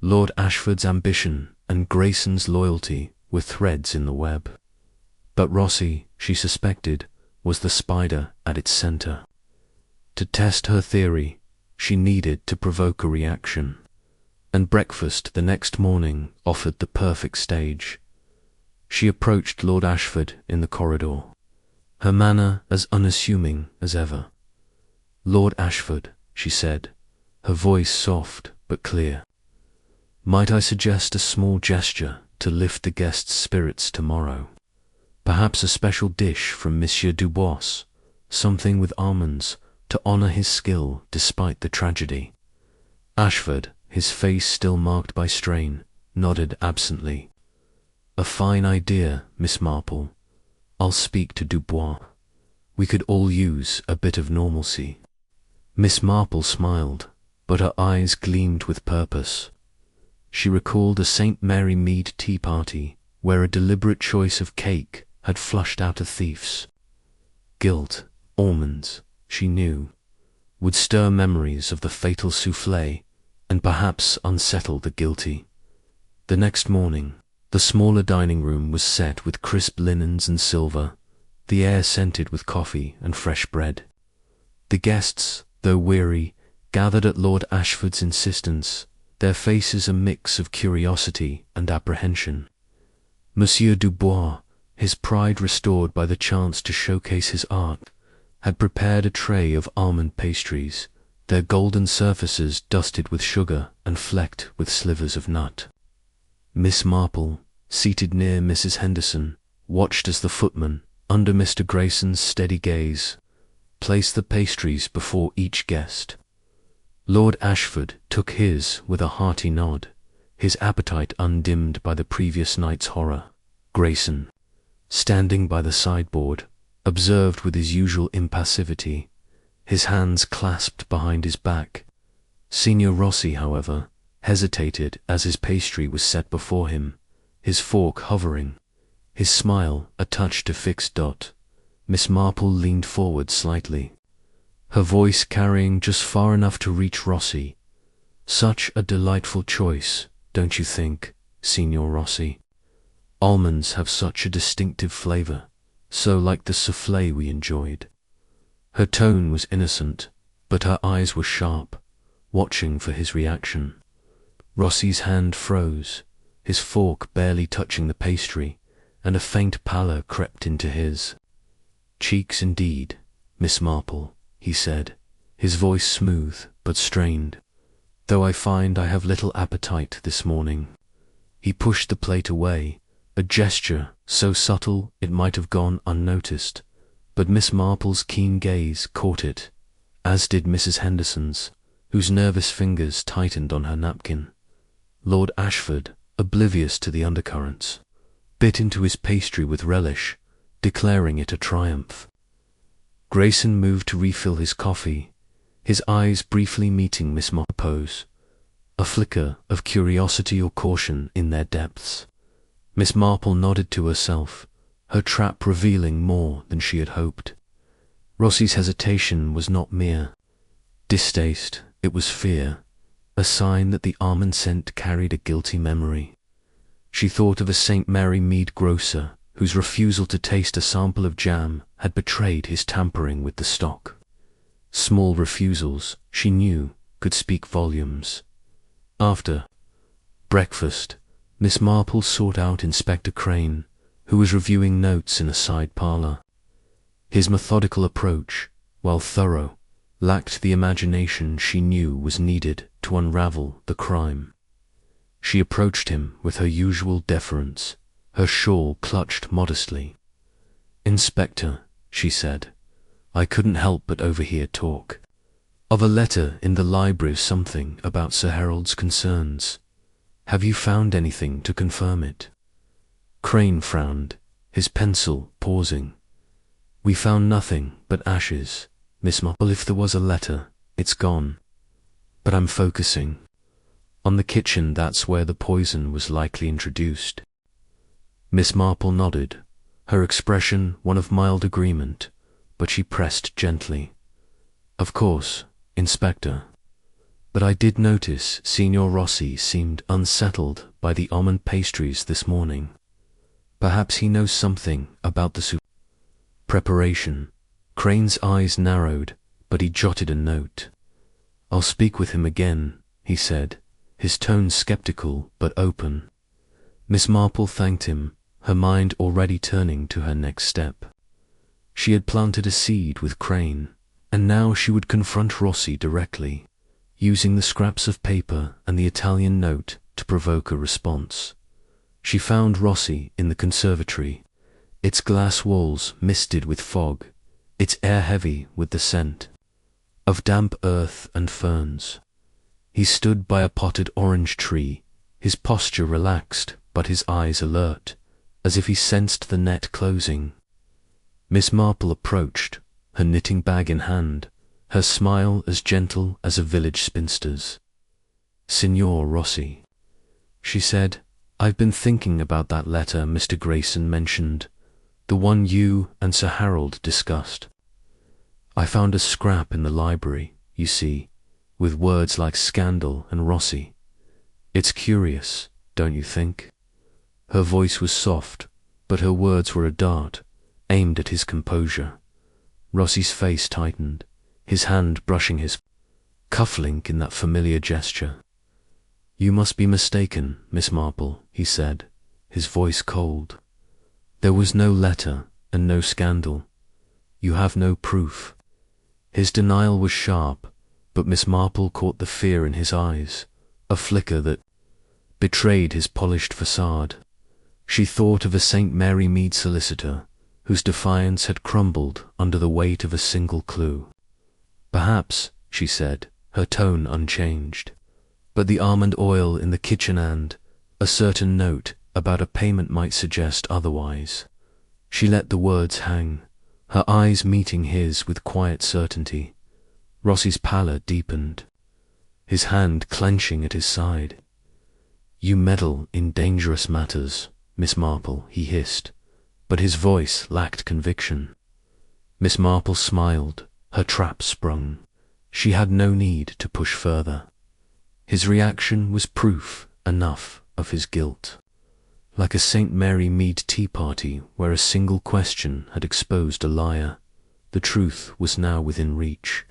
Lord Ashford's ambition and Grayson's loyalty were threads in the web. But Rossi, she suspected, was the spider at its centre. To test her theory, she needed to provoke a reaction, and breakfast the next morning offered the perfect stage. She approached Lord Ashford in the corridor, her manner as unassuming as ever. "Lord Ashford," she said, her voice soft but clear, "might I suggest a small gesture to lift the guests' spirits tomorrow? Perhaps a special dish from Monsieur Dubois, something with almonds, to honour his skill despite the tragedy." Ashford, his face still marked by strain, nodded absently. "A fine idea, Miss Marple. I'll speak to Dubois. We could all use a bit of normalcy." Miss Marple smiled, but her eyes gleamed with purpose. She recalled a St. Mary Mead tea party where a deliberate choice of cake had flushed out a thief's. Guilt, almonds, she knew, would stir memories of the fatal soufflé and perhaps unsettle the guilty. The next morning, the smaller dining room was set with crisp linens and silver, the air scented with coffee and fresh bread. The guests, though weary, gathered at Lord Ashford's insistence, their faces a mix of curiosity and apprehension. Monsieur Dubois, his pride restored by the chance to showcase his art, had prepared a tray of almond pastries, their golden surfaces dusted with sugar and flecked with slivers of nut. Miss Marple, seated near Mrs. Henderson, watched as the footman, under Mr. Grayson's steady gaze, placed the pastries before each guest. Lord Ashford took his with a hearty nod, his appetite undimmed by the previous night's horror. Grayson, standing by the sideboard, observed with his usual impassivity, his hands clasped behind his back. Signor Rossi, however, hesitated as his pastry was set before him, his fork hovering, his smile a touch to fixed dot. Miss Marple leaned forward slightly, her voice carrying just far enough to reach Rossi. "Such a delightful choice, don't you think, Signor Rossi? Almonds have such a distinctive flavour, so like the soufflé we enjoyed." Her tone was innocent, but her eyes were sharp, watching for his reaction. Rossi's hand froze, his fork barely touching the pastry, and a faint pallor crept into his. "Cheeks indeed, Miss Marple," he said, his voice smooth but strained, "though I find I have little appetite this morning." He pushed the plate away, a gesture so subtle it might have gone unnoticed, but Miss Marple's keen gaze caught it, as did Mrs. Henderson's, whose nervous fingers tightened on her napkin. Lord Ashford, oblivious to the undercurrents, bit into his pastry with relish, declaring it a triumph. Grayson moved to refill his coffee, his eyes briefly meeting Miss Marple's, a flicker of curiosity or caution in their depths. Miss Marple nodded to herself, her trap revealing more than she had hoped. Rossi's hesitation was not mere distaste, it was fear, a sign that the almond scent carried a guilty memory. She thought of a St. Mary Mead grocer whose refusal to taste a sample of jam had betrayed his tampering with the stock. Small refusals, she knew, could speak volumes. After breakfast, Miss Marple sought out Inspector Crane, who was reviewing notes in a side parlour. His methodical approach, while thorough, lacked the imagination she knew was needed to unravel the crime. She approached him with her usual deference, her shawl clutched modestly. "Inspector," she said, "I couldn't help but overhear talk of a letter in the library, something about Sir Harold's concerns. Have you found anything to confirm it?" Crane frowned, his pencil pausing. "We found nothing but ashes, Miss Marple. If there was a letter, it's gone. But I'm focusing on the kitchen. That's where the poison was likely introduced." Miss Marple nodded, her expression one of mild agreement, but she pressed gently. "Of course, Inspector. But I did notice Signor Rossi seemed unsettled by the almond pastries this morning. Perhaps he knows something about the soup preparation." Crane's eyes narrowed, but he jotted a note. "I'll speak with him again," he said, his tone skeptical but open. Miss Marple thanked him, her mind already turning to her next step. She had planted a seed with Crane, and now she would confront Rossi directly, using the scraps of paper and the Italian note to provoke a response. She found Rossi in the conservatory, its glass walls misted with fog, its air heavy with the scent of damp earth and ferns. He stood by a potted orange tree, his posture relaxed but his eyes alert, as if he sensed the net closing. Miss Marple approached, her knitting bag in hand, her smile as gentle as a village spinster's. "Signor Rossi," she said, "I've been thinking about that letter Mr. Grayson mentioned, the one you and Sir Harold discussed. I found a scrap in the library, you see, with words like scandal and Rossi. It's curious, don't you think?" Her voice was soft, but her words were a dart, aimed at his composure. Rossi's face tightened, his hand brushing his cufflink in that familiar gesture. "You must be mistaken, Miss Marple," he said, his voice cold. "There was no letter and no scandal. You have no proof." His denial was sharp, but Miss Marple caught the fear in his eyes, a flicker that betrayed his polished facade. She thought of a St. Mary Mead solicitor, whose defiance had crumbled under the weight of a single clue. "Perhaps," she said, her tone unchanged, "but the almond oil in the kitchen and a certain note about a payment might suggest otherwise." She let the words hang, her eyes meeting his with quiet certainty. Rossi's pallor deepened, his hand clenching at his side. "You meddle in dangerous matters, Miss Marple," he hissed, but his voice lacked conviction. Miss Marple smiled, her trap sprung. She had no need to push further. His reaction was proof enough of his guilt. Like a St. Mary Mead tea party where a single question had exposed a liar, The truth was now within reach.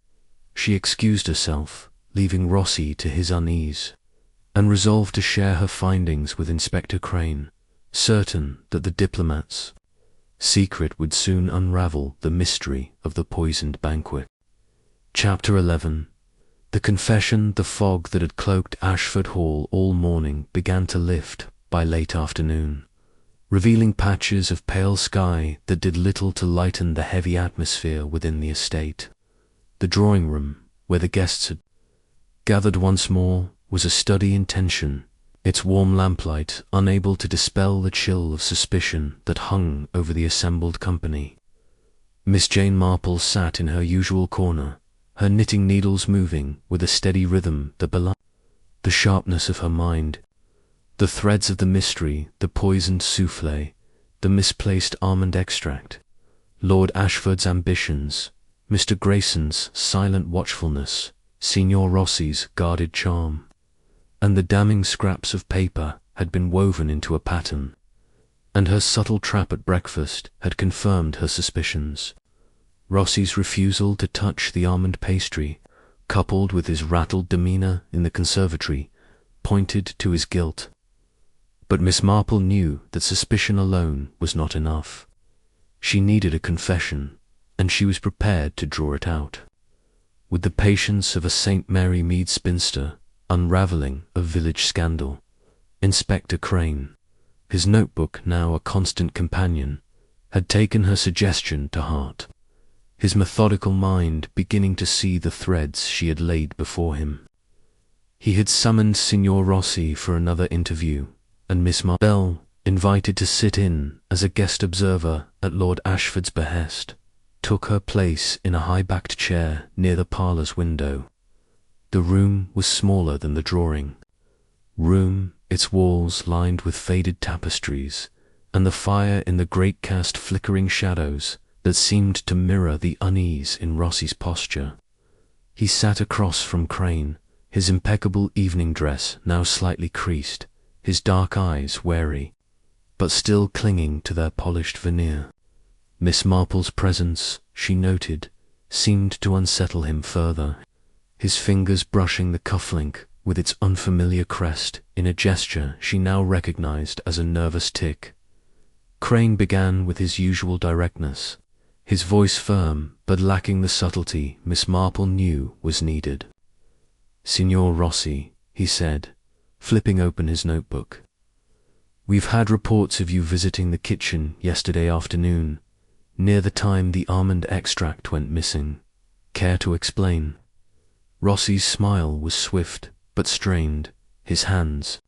She excused herself, leaving Rossi to his unease, and resolved to share her findings with Inspector Crane, certain that the diplomat's secret would soon unravel the mystery of the poisoned banquet. Chapter 11. The confession. The fog that had cloaked Ashford Hall all morning began to lift by late afternoon, revealing patches of pale sky that did little to lighten the heavy atmosphere within the estate. The drawing room, where the guests had gathered once more, was a study in tension, its warm lamplight unable to dispel the chill of suspicion that hung over the assembled company. Miss Jane Marple sat in her usual corner, her knitting needles moving with a steady rhythm that belied the sharpness of her mind. The threads of the mystery, the poisoned souffle, the misplaced almond extract, Lord Ashford's ambitions, Mr. Grayson's silent watchfulness, Signor Rossi's guarded charm, and the damning scraps of paper had been woven into a pattern, and her subtle trap at breakfast had confirmed her suspicions. Rossi's refusal to touch the almond pastry, coupled with his rattled demeanour in the conservatory, pointed to his guilt. But Miss Marple knew that suspicion alone was not enough. She needed a confession, and she was prepared to draw it out. With the patience of a St. Mary Mead spinster unravelling a village scandal, Inspector Crane, his notebook now a constant companion, had taken her suggestion to heart, his methodical mind beginning to see the threads she had laid before him. He had summoned Signor Rossi for another interview, and Miss Marple, invited to sit in as a guest observer at Lord Ashford's behest, took her place in a high-backed chair near the parlour's window. The room was smaller than the drawing room, its walls lined with faded tapestries, and the fire in the grate cast flickering shadows that seemed to mirror the unease in Rossi's posture. He sat across from Crane, his impeccable evening dress now slightly creased, his dark eyes wary, but still clinging to their polished veneer. Miss Marple's presence, she noted, seemed to unsettle him further, his fingers brushing the cufflink with its unfamiliar crest in a gesture she now recognized as a nervous tic. Crane began with his usual directness, his voice firm but lacking the subtlety Miss Marple knew was needed. "Signor Rossi," he said, flipping open his notebook, "we've had reports of you visiting the kitchen yesterday afternoon, near the time the almond extract went missing. Care to explain?" Rossi's smile was swift but strained, his hands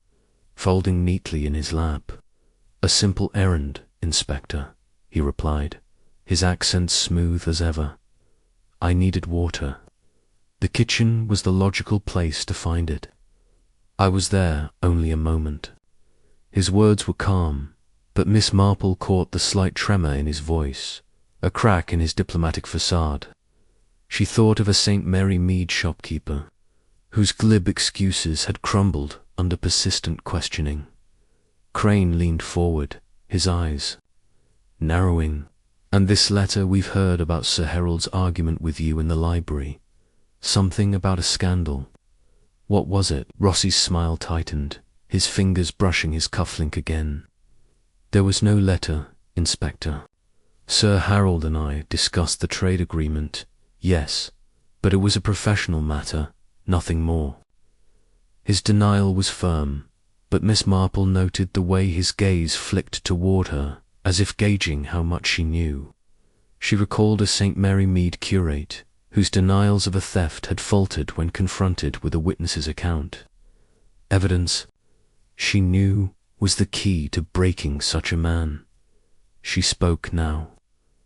folding neatly in his lap. "A simple errand, Inspector," he replied, his accent smooth as ever. "I needed water. The kitchen was the logical place to find it. I was there only a moment." His words were calm, but Miss Marple caught the slight tremor in his voice, a crack in his diplomatic facade. She thought of a St. Mary Mead shopkeeper, whose glib excuses had crumbled under persistent questioning. Crane leaned forward, his eyes narrowing. "And this letter we've heard about Sir Harold's argument with you in the library. Something about a scandal. What was it?" Rossi's smile tightened, his fingers brushing his cufflink again. "There was no letter, Inspector. Sir Harold and I discussed the trade agreement, yes, but it was a professional matter, nothing more." His denial was firm, but Miss Marple noted the way his gaze flicked toward her, as if gauging how much she knew. She recalled a St. Mary Mead curate, whose denials of a theft had faltered when confronted with a witness's account. Evidence, she knew, was the key to breaking such a man. She spoke now,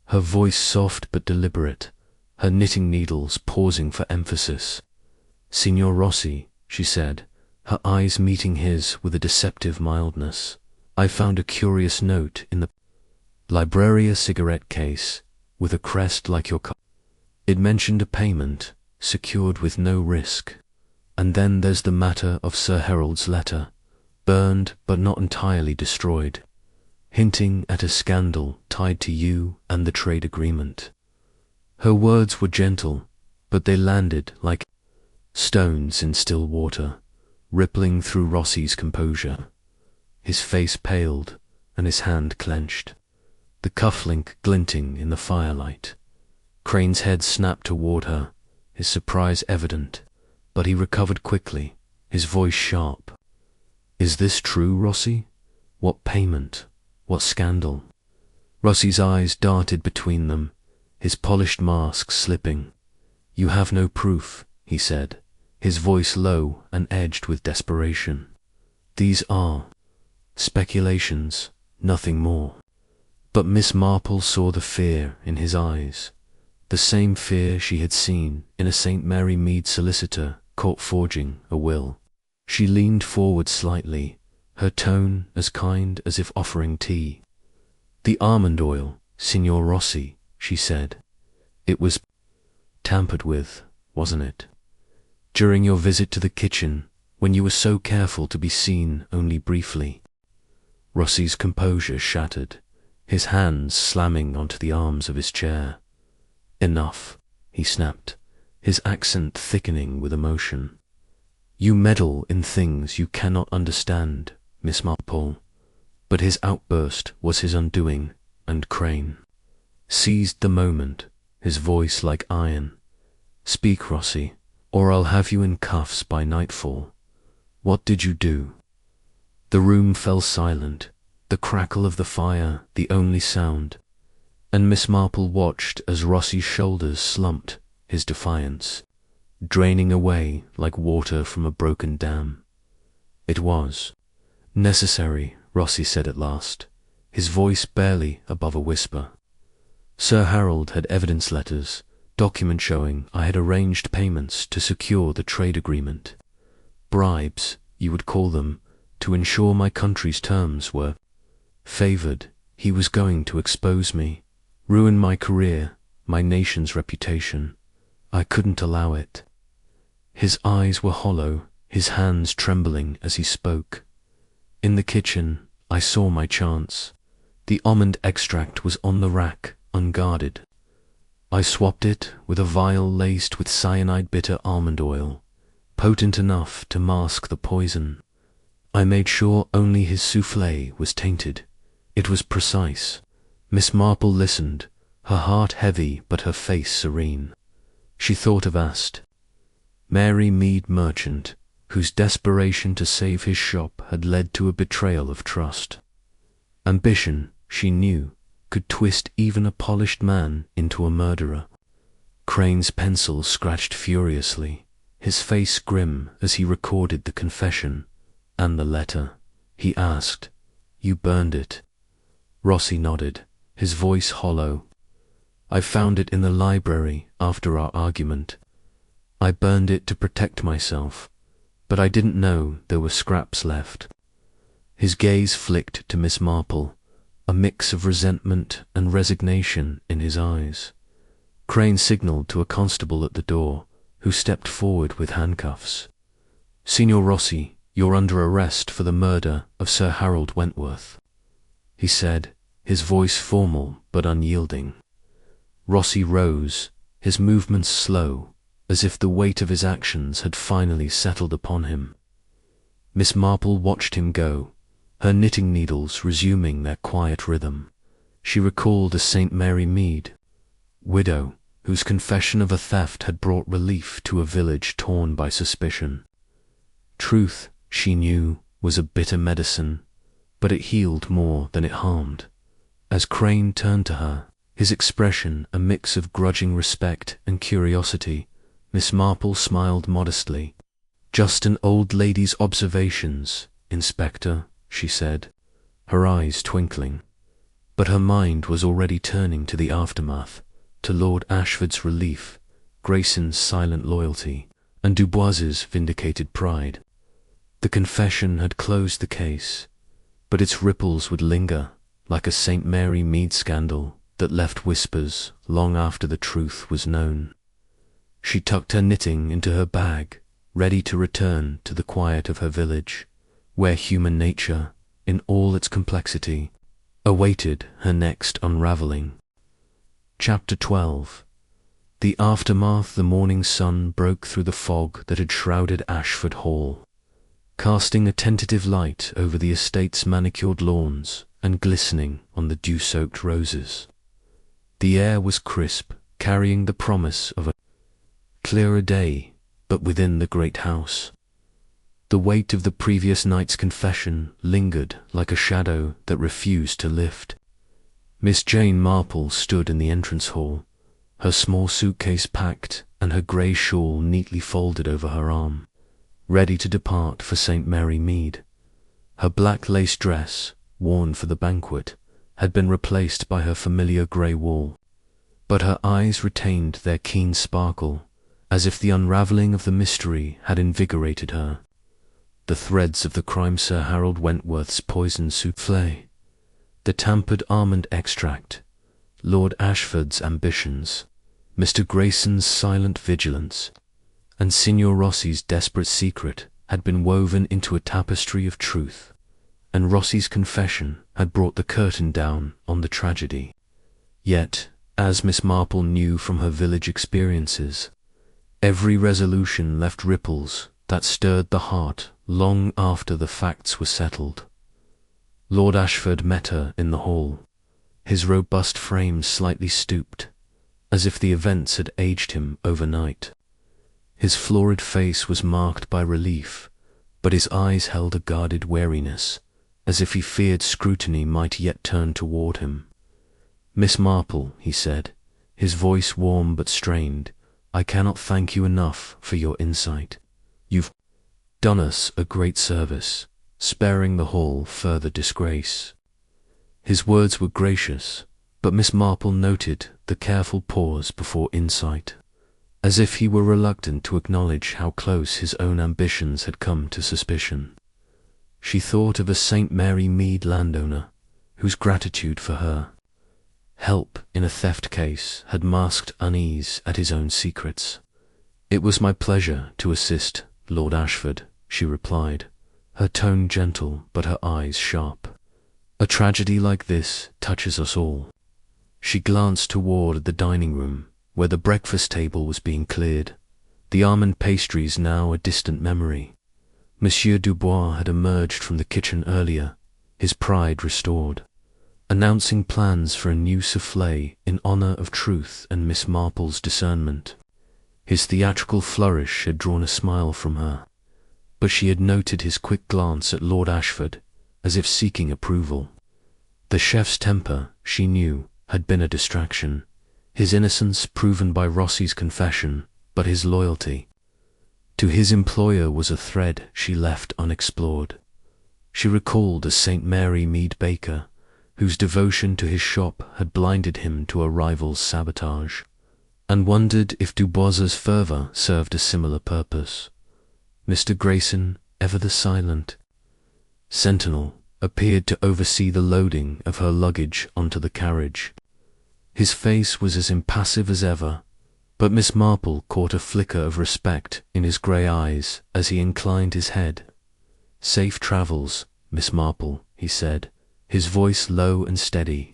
her voice soft but deliberate, her knitting needles pausing for emphasis. "Signor Rossi," she said, her eyes meeting his with a deceptive mildness, "I found a curious note in the library, a cigarette case, with a crest like your cup. It mentioned a payment, secured with no risk. And then there's the matter of Sir Harold's letter, burned but not entirely destroyed, hinting at a scandal tied to you and the trade agreement." Her words were gentle, but they landed like stones in still water, rippling through Rossi's composure. His face paled, and his hand clenched, the cufflink glinting in the firelight. Crane's head snapped toward her, his surprise evident, but he recovered quickly, his voice sharp. "Is this true, Rossi? What payment? What scandal?" Rossi's eyes darted between them, his polished mask slipping. "You have no proof," he said, his voice low and edged with desperation. "These are speculations, nothing more." But Miss Marple saw the fear in his eyes, the same fear she had seen in a St. Mary Mead solicitor caught forging a will. She leaned forward slightly, her tone as kind as if offering tea. "The almond oil, Signor Rossi," she said. "It was tampered with, wasn't it? During your visit to the kitchen, when you were so careful to be seen only briefly." Rossi's composure shattered, his hands slamming onto the arms of his chair. "Enough," he snapped, his accent thickening with emotion. "You meddle in things you cannot understand, Miss Marple." But his outburst was his undoing, and Crane seized the moment, his voice like iron. "Speak, Rossi, or I'll have you in cuffs by nightfall. What did you do?" The room fell silent, the crackle of the fire the only sound, and Miss Marple watched as Rossi's shoulders slumped, his defiance draining away like water from a broken dam. "It was necessary," Rossi said at last, his voice barely above a whisper. "Sir Harold had evidence letters, documents showing I had arranged payments to secure the trade agreement. Bribes, you would call them, to ensure my country's terms were favored. He was going to expose me, ruin my career, my nation's reputation. I couldn't allow it." His eyes were hollow, his hands trembling as he spoke. "In the kitchen, I saw my chance. The almond extract was on the rack, unguarded. I swapped it with a vial laced with cyanide bitter almond oil, potent enough to mask the poison. I made sure only his soufflé was tainted. It was precise." Miss Marple listened, her heart heavy but her face serene. She thought of Ast, Mary Mead merchant, whose desperation to save his shop had led to a betrayal of trust. Ambition, she knew, could twist even a polished man into a murderer. Crane's pencil scratched furiously, his face grim as he recorded the confession and the letter. He asked, "You burned it?" Rossi nodded, his voice hollow. "I found it in the library after our argument. I burned it to protect myself, but I didn't know there were scraps left." His gaze flicked to Miss Marple, a mix of resentment and resignation in his eyes. Crane signalled to a constable at the door, who stepped forward with handcuffs. "Signor Rossi, you're under arrest for the murder of Sir Harold Wentworth," he said, his voice formal but unyielding. Rossi rose, his movements slow, as if the weight of his actions had finally settled upon him. Miss Marple watched him go, her knitting needles resuming their quiet rhythm. She recalled a St. Mary Mead widow, whose confession of a theft had brought relief to a village torn by suspicion. Truth, she knew, was a bitter medicine, but it healed more than it harmed. As Crane turned to her, his expression a mix of grudging respect and curiosity, Miss Marple smiled modestly. "Just an old lady's observations, Inspector," she said, her eyes twinkling. But her mind was already turning to the aftermath, to Lord Ashford's relief, Grayson's silent loyalty, and Dubois's vindicated pride. The confession had closed the case, but its ripples would linger, like a St. Mary Mead scandal that left whispers long after the truth was known. She tucked her knitting into her bag, ready to return to the quiet of her village, where human nature, in all its complexity, awaited her next unravelling. Chapter 12. The aftermath. The morning sun broke through the fog that had shrouded Ashford Hall, casting a tentative light over the estate's manicured lawns and glistening on the dew-soaked roses. The air was crisp, carrying the promise of a clearer day, but within the great house the weight of the previous night's confession lingered like a shadow that refused to lift. Miss Jane Marple stood in the entrance hall, her small suitcase packed and her grey shawl neatly folded over her arm, ready to depart for St. Mary Mead. Her black lace dress, worn for the banquet, had been replaced by her familiar grey wool, but her eyes retained their keen sparkle, as if the unravelling of the mystery had invigorated her. The threads of the crime Sir Harold Wentworth's poisoned soufflé, the tampered almond extract, Lord Ashford's ambitions, Mr. Grayson's silent vigilance, and Signor Rossi's desperate secret had been woven into a tapestry of truth, and Rossi's confession had brought the curtain down on the tragedy. Yet, as Miss Marple knew from her village experiences, every resolution left ripples that stirred the heart long after the facts were settled. Lord Ashford met her in the hall, his robust frame slightly stooped, as if the events had aged him overnight. His florid face was marked by relief, but his eyes held a guarded wariness, as if he feared scrutiny might yet turn toward him. "Miss Marple," he said, his voice warm but strained, "I cannot thank you enough for your insight. You've done us a great service, sparing the hall further disgrace." His words were gracious, but Miss Marple noted the careful pause before insight, as if he were reluctant to acknowledge how close his own ambitions had come to suspicion. She thought of a St. Mary Mead landowner, whose gratitude for her help in a theft case had masked unease at his own secrets. "It was my pleasure to assist Lord Ashford," she replied, her tone gentle but her eyes sharp. "A tragedy like this touches us all." She glanced toward the dining room, where the breakfast table was being cleared, the almond pastries now a distant memory. Monsieur Dubois had emerged from the kitchen earlier, his pride restored, announcing plans for a new soufflé in honour of truth and Miss Marple's discernment. His theatrical flourish had drawn a smile from her, but she had noted his quick glance at Lord Ashford, as if seeking approval. The chef's temper, she knew, had been a distraction, his innocence proven by Rossi's confession, but his loyalty to his employer was a thread she left unexplored. She recalled a St. Mary Mead baker, whose devotion to his shop had blinded him to a rival's sabotage, and wondered if Dubois's fervour served a similar purpose. Mr. Grayson, ever the silent sentinel, appeared to oversee the loading of her luggage onto the carriage. His face was as impassive as ever, but Miss Marple caught a flicker of respect in his grey eyes as he inclined his head. "Safe travels, Miss Marple," he said, his voice low and steady.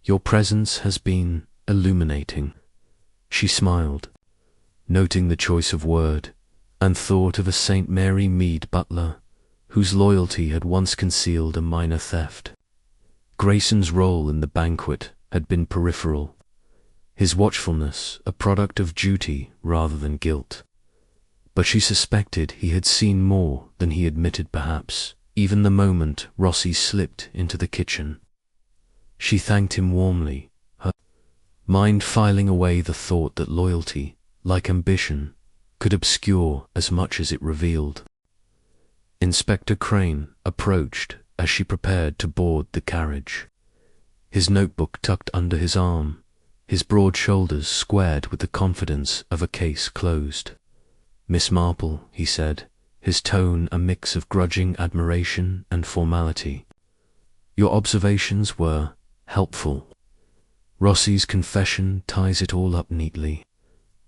"Your presence has been illuminating." She smiled, noting the choice of word, and thought of a St. Mary Mead butler, whose loyalty had once concealed a minor theft. Grayson's role in the banquet had been peripheral, his watchfulness a product of duty rather than guilt. But she suspected he had seen more than he admitted perhaps, even the moment Rossi slipped into the kitchen. She thanked him warmly, her mind filing away the thought that loyalty, like ambition, could obscure as much as it revealed. Inspector Crane approached as she prepared to board the carriage, his notebook tucked under his arm, his broad shoulders squared with the confidence of a case closed. "Miss Marple," he said, his tone a mix of grudging admiration and formality, "your observations were helpful. Rossi's confession ties it all up neatly.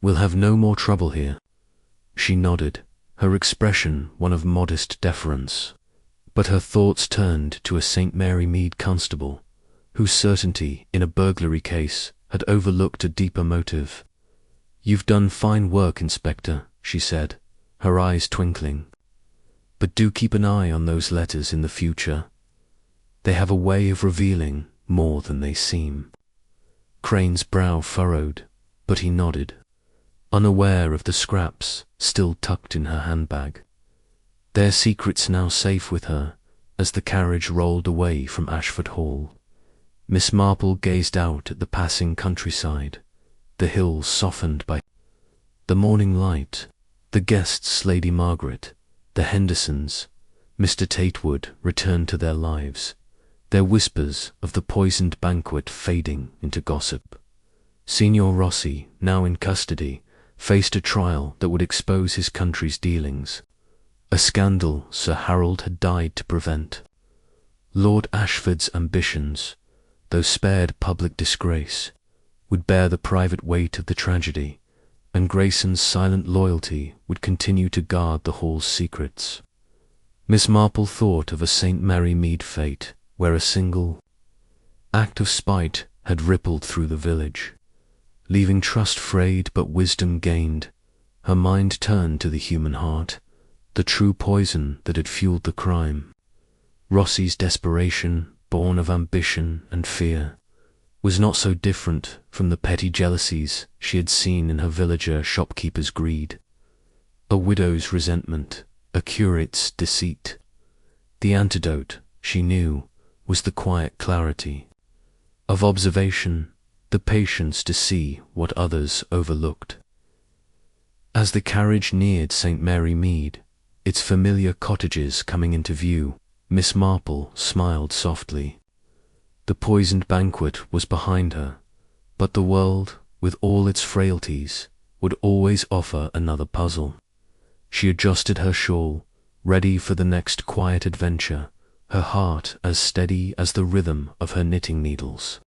We'll have no more trouble here." She nodded, her expression one of modest deference, but her thoughts turned to a St. Mary Mead constable, whose certainty in a burglary case had overlooked a deeper motive. "You've done fine work, Inspector," she said, her eyes twinkling. "But do keep an eye on those letters in the future. They have a way of revealing more than they seem." Crane's brow furrowed, but he nodded, unaware of the scraps still tucked in her handbag. Their secrets now safe with her as the carriage rolled away from Ashford Hall. Miss Marple gazed out at the passing countryside, the hills softened by the morning light, the guests Lady Margaret, the Hendersons, Mr. Tatewood returned to their lives, their whispers of the poisoned banquet fading into gossip. Signor Rossi, now in custody, faced a trial that would expose his country's dealings, a scandal Sir Harold had died to prevent. Lord Ashford's ambitions, though spared public disgrace, would bear the private weight of the tragedy, and Grayson's silent loyalty would continue to guard the hall's secrets. Miss Marple thought of a St. Mary Mead fate, where a single act of spite had rippled through the village, leaving trust frayed but wisdom gained. Her mind turned to the human heart, the true poison that had fueled the crime. Rossi's desperation, born of ambition and fear, was not so different from the petty jealousies she had seen in her villager shopkeeper's greed, a widow's resentment, a curate's deceit. The antidote, she knew, was the quiet clarity of observation, the patience to see what others overlooked. As the carriage neared St. Mary Mead, its familiar cottages coming into view, Miss Marple smiled softly. The poisoned banquet was behind her, but the world, with all its frailties, would always offer another puzzle. She adjusted her shawl, ready for the next quiet adventure, her heart as steady as the rhythm of her knitting needles.